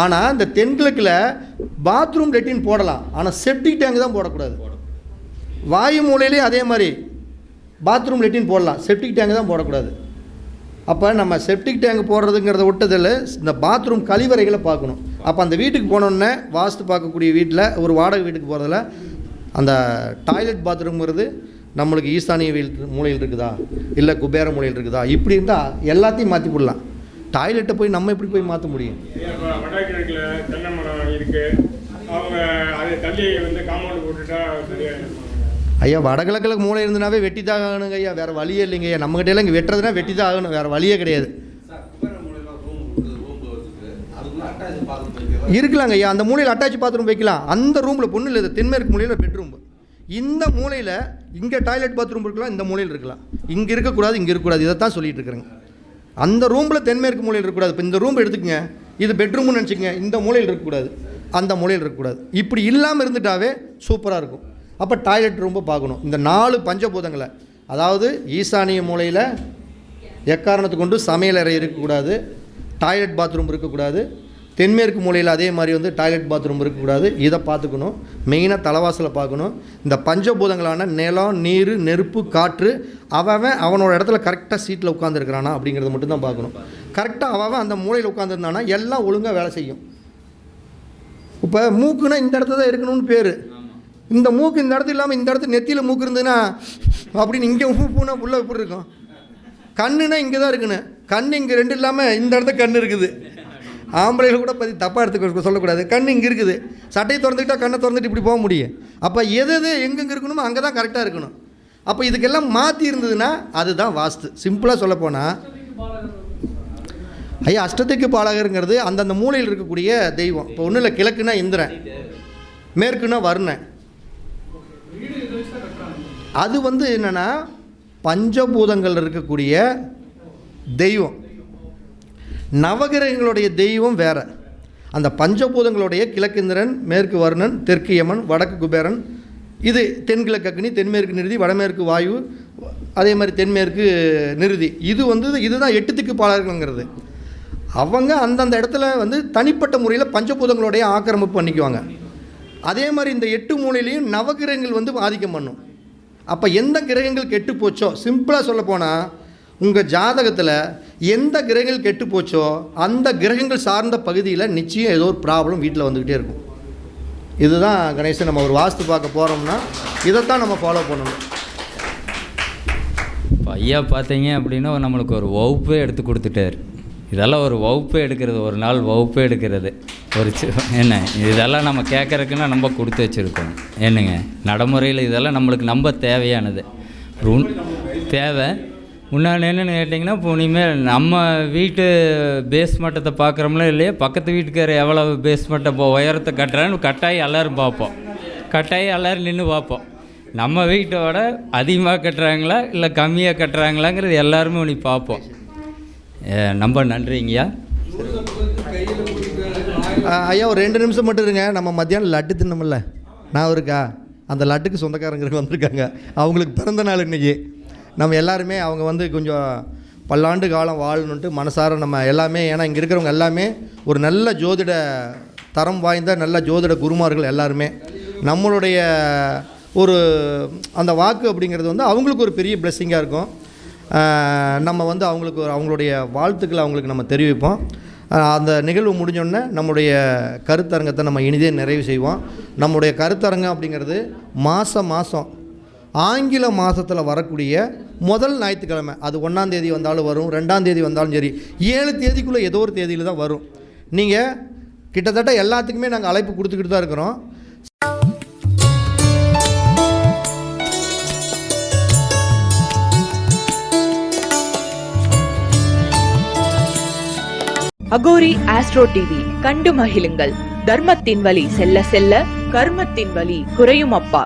ஆனால் இந்த தென்கிழக்கில் பாத்ரூம் லெட்டின் போடலாம், ஆனால் செப்டிக் டேங்க் தான் போடக்கூடாது. வாயு மூலையிலேயே அதே மாதிரி பாத்ரூம் லெட்டின் போடலாம், செப்டிக் டேங்க் தான் போடக்கூடாது. அப்போ நம்ம செப்டிக் டேங்க் போடுறதுங்கிறத விட்டதில் இந்த பாத்ரூம் கழிவறைகளை பார்க்கணும். அப்போ அந்த வீட்டுக்கு போனோடனே வாஸ்து பார்க்கக்கூடிய வீட்டில் ஒரு வாடகை வீட்டுக்கு போகிறதுல அந்த டாய்லெட் பாத்ரூம்ங்கிறது நம்மளுக்கு ஈசானிய மூலையில் இருக்குதா இல்லை குபேர மூலையில் இருக்குதா, இப்படி இருந்தால் எல்லாத்தையும் மாற்றி போடலாம். டாய்லெட்டை போய் நம்ம எப்படி போய் மாற்ற முடியும்? வடகிழக்கில் தென்னை மரம் இருக்குது, அவங்க அதை தள்ளி வந்து காம்பவுண்ட் போட்டுட்டா சரியாக. ஐயா, வடகிழக்கில் மூளை இருந்தனாவே வெட்டி தான் ஆகணுங்க ஐயா, வேறு வழியே இல்லைங்க ஐயா. நம்மகிட்ட எல்லாம் இங்கே வெட்டுறதுனா வெட்டி தான் ஆகணும், வேறு வழியே கிடையாது. இருக்கலாங்க ஐயா, அந்த மூலையில் அட்டாச் பாத்ரூம் வைக்கலாம். அந்த ரூமில் பொண்ணு இல்லை, தென்மேற்கு மூலையில் பெட்ரூம். இந்த மூலையில் இங்கே டாய்லெட் பாத்ரூம் இருக்கலாம், இந்த மூலையில் இருக்கலாம். இங்கே இருக்கக்கூடாது, இங்கே இருக்கக்கூடாது, இதை தான் சொல்லிட்டு இருக்கிறேங்க. அந்த ரூமில் தென்மேற்கு மூலையில் இருக்கக்கூடாது. இப்போ இந்த ரூம் எடுத்துக்கங்க, இது பெட்ரூம்னு நினச்சிக்கங்க, இந்த மூலையில் இருக்கக்கூடாது, அந்த மூலையில் இருக்கக்கூடாது. இப்படி இல்லாமல் இருந்துட்டாவே சூப்பராக இருக்கும். அப்போ டாய்லெட் ரொம்ப பார்க்கணும். இந்த 4 பஞ்சபூதங்களை, அதாவது ஈசானிய மூலையில் எக்காரணத்தை கொண்டு சமையல் அறை இருக்கக்கூடாது, டாய்லெட் பாத்ரூம் இருக்கக்கூடாது. தென்மேற்கு மூலையில் அதே மாதிரி வந்து டாய்லெட் பாத்ரூம் இருக்கக்கூடாது. இதை பார்த்துக்கணும். மெயினாக தலைவாசலை பார்க்கணும். இந்த பஞ்சபூதங்களான நிலம், நீர், நெருப்பு, காற்று, அவனோட இடத்துல கரெக்டாக சீட்டில் உட்காந்துருக்கிறானா அப்படிங்கிறத மட்டும்தான் பார்க்கணும். கரெக்டாக அவன் அந்த மூலையில் உட்காந்துருந்தானா எல்லாம் ஒழுங்காக வேலை செய்யும். இப்போ மூக்குன்னா இந்த இடத்துல தான் இருக்கணும்னு பேர். இந்த மூக்கு இந்த இடத்துல இல்லாமல் இந்த இடத்துல நெத்தியில் மூக்கு இருந்ததுன்னா அப்படின்னு இங்கே பூனா உள்ள எப்படி இருக்கும்? கண்ணுனா இங்கே தான் இருக்குன்னு, கண் இங்கே ரெண்டு இல்லாமல் இந்த இடத்துல கண் இருக்குது. ஆம்பளைகள் கூட பற்றி தப்பாக எடுத்துக்க சொல்லக்கூடாது. கண் இங்கே இருக்குது, சட்டையை திறந்துக்கிட்டால் கண்ணை திறந்துட்டு இப்படி போக முடியும். அப்போ எது எங்கெங்கே இருக்கணுமோ அங்கே தான் கரெக்டாக இருக்கணும். அப்போ இதுக்கெல்லாம் மாற்றி இருந்ததுன்னா அதுதான் வாஸ்து. சிம்பிளாக சொல்லப்போனால் ஐயா அஷ்டத்துக்கு பாலகருங்கிறது அந்தந்த மூலையில் இருக்கக்கூடிய தெய்வம். இப்போ ஒன்றும் இல்லை, கிழக்குனா இந்திரன், மேற்குனா வருணன். அது வந்து என்னென்னா பஞ்சபூதங்கள் இருக்கக்கூடிய தெய்வம். நவகிரகங்களுடைய தெய்வம் வேறு. அந்த பஞ்சபூதங்களுடைய கிழக்கிந்திரன், மேற்கு வருணன், தெற்கு யமன், வடக்கு குபேரன், இது தென்கிழக்கு அக்னி, தென்மேற்கு நிருதி, வடமேற்கு வாயு, அதே மாதிரி தென்மேற்கு நிருதி. இது வந்து இதுதான் 8 திக்கு பாலகர்கள்ங்கிறது. அவங்க அந்தந்த இடத்துல வந்து தனிப்பட்ட முறையில் பஞ்சபூதங்களுடைய ஆக்கிரமிப்பு பண்ணிக்குவாங்க. அதே மாதிரி இந்த 8 மூலையிலையும் நவகிரகங்கள் வந்து ஆதிக்கம் பண்ணும். அப்போ எந்த கிரகங்கள் கெட்டு போச்சோ, சிம்பிளாக சொல்ல போனால் உங்கள் ஜாதகத்தில் எந்த கிரகங்கள் கெட்டு போச்சோ அந்த கிரகங்கள் சார்ந்த பகுதியில் நிச்சயம் ஏதோ ஒரு ப்ராப்ளம் வீட்டில் வந்துக்கிட்டே இருக்கும். இதுதான் கணேசன், நம்ம ஒரு வாஸ்து பார்க்க போகிறோம்னா இதைத்தான் நம்ம ஃபாலோ பண்ணணும். இப்போ ஐயா பார்த்தீங்க அப்படின்னா நம்மளுக்கு ஒரு வகுப்பே எடுத்து கொடுத்துட்டார். இதெல்லாம் ஒரு வகுப்பே எடுக்கிறது, ஒரு நாள் வகுப்பே எடுக்கிறது. ஒரு என்ன இதெல்லாம் நம்ம கேட்குறதுக்குன்னா நம்ம கொடுத்து வச்சுருக்கோம். என்னங்க நடைமுறையில் இதெல்லாம் நம்மளுக்கு நம்ம தேவையானது தேவை. முன்னாடி என்னென்னு கேட்டிங்கன்னா, இப்போ இனிமேல் நம்ம வீட்டு பேஸ்மட்டத்தை பார்க்குறோம்ல இல்லையா, பக்கத்து வீட்டுக்கார எவ்வளோ பேஸ்மட்டை உயரத்தை கட்டுறான்னு கட்டாயம் எல்லோரும் பார்ப்போம். கட்டாயம் எல்லோரும் நின்று பார்ப்போம். நம்ம வீட்டோட அதிகமாக கட்டுறாங்களா இல்லை கம்மியாக கட்டுறாங்களாங்கிறது எல்லாருமே உனி பார்ப்போம். ரொம்ப நன்றிங்கய்யா. ஐயா ஒரு 2 நிமிஷம் மட்டும் இருங்க. நம்ம மத்தியானம் லட்டு தின்னமில்ல, நான் இருக்கா அந்த லட்டுக்கு சொந்தக்காரங்களுக்கு வந்திருக்காங்க. அவங்களுக்கு பிறந்த நாள் இன்றைக்கி. நம்ம எல்லாருமே அவங்க வந்து கொஞ்சம் பல்லாண்டு காலம் வாழணுன்ட்டு மனசார நம்ம எல்லாமே, ஏன்னா இங்கே இருக்கிறவங்க எல்லாமே ஒரு நல்ல ஜோதிட தரம் வாய்ந்த நல்ல ஜோதிட குருமார்கள் எல்லாருமே. நம்மளுடைய ஒரு அந்த வாக்கு அப்படிங்கிறது வந்து அவங்களுக்கு ஒரு பெரிய பிளெஸ்ஸிங்காக இருக்கும். நம்ம வந்து அவங்களுக்கு அவங்களுடைய வாழ்த்துக்களை அவங்களுக்கு நம்ம தெரிவிப்போம். அந்த நிகழ்வு முடிஞ்சோடனே நம்முடைய கருத்தரங்கத்தை நம்ம இனிதே நிறைவு செய்வோம். நம்முடைய கருத்தரங்கம் அப்படிங்கிறது மாதம் ஆங்கில மாதத்தில் வரக்கூடிய முதல் ஞாயிற்றுக்கிழமை, அது 1ஆம் தேதி வந்தாலும் வரும், 2ஆம் தேதி வந்தாலும் சரி, 7 தேதிக்குள்ளே ஏதோ ஒரு தேதியில் தான் வரும். நீங்கள் கிட்டத்தட்ட எல்லாத்துக்குமே நாங்கள் அழைப்பு கொடுத்துக்கிட்டு தான் இருக்கிறோம். அகோரி ஆஸ்ட்ரோ டிவி கண்டு மகிழுங்கள். தர்மத்தின் வழி செல்ல செல்ல கர்மத்தின் வழி குறையும் அப்பா.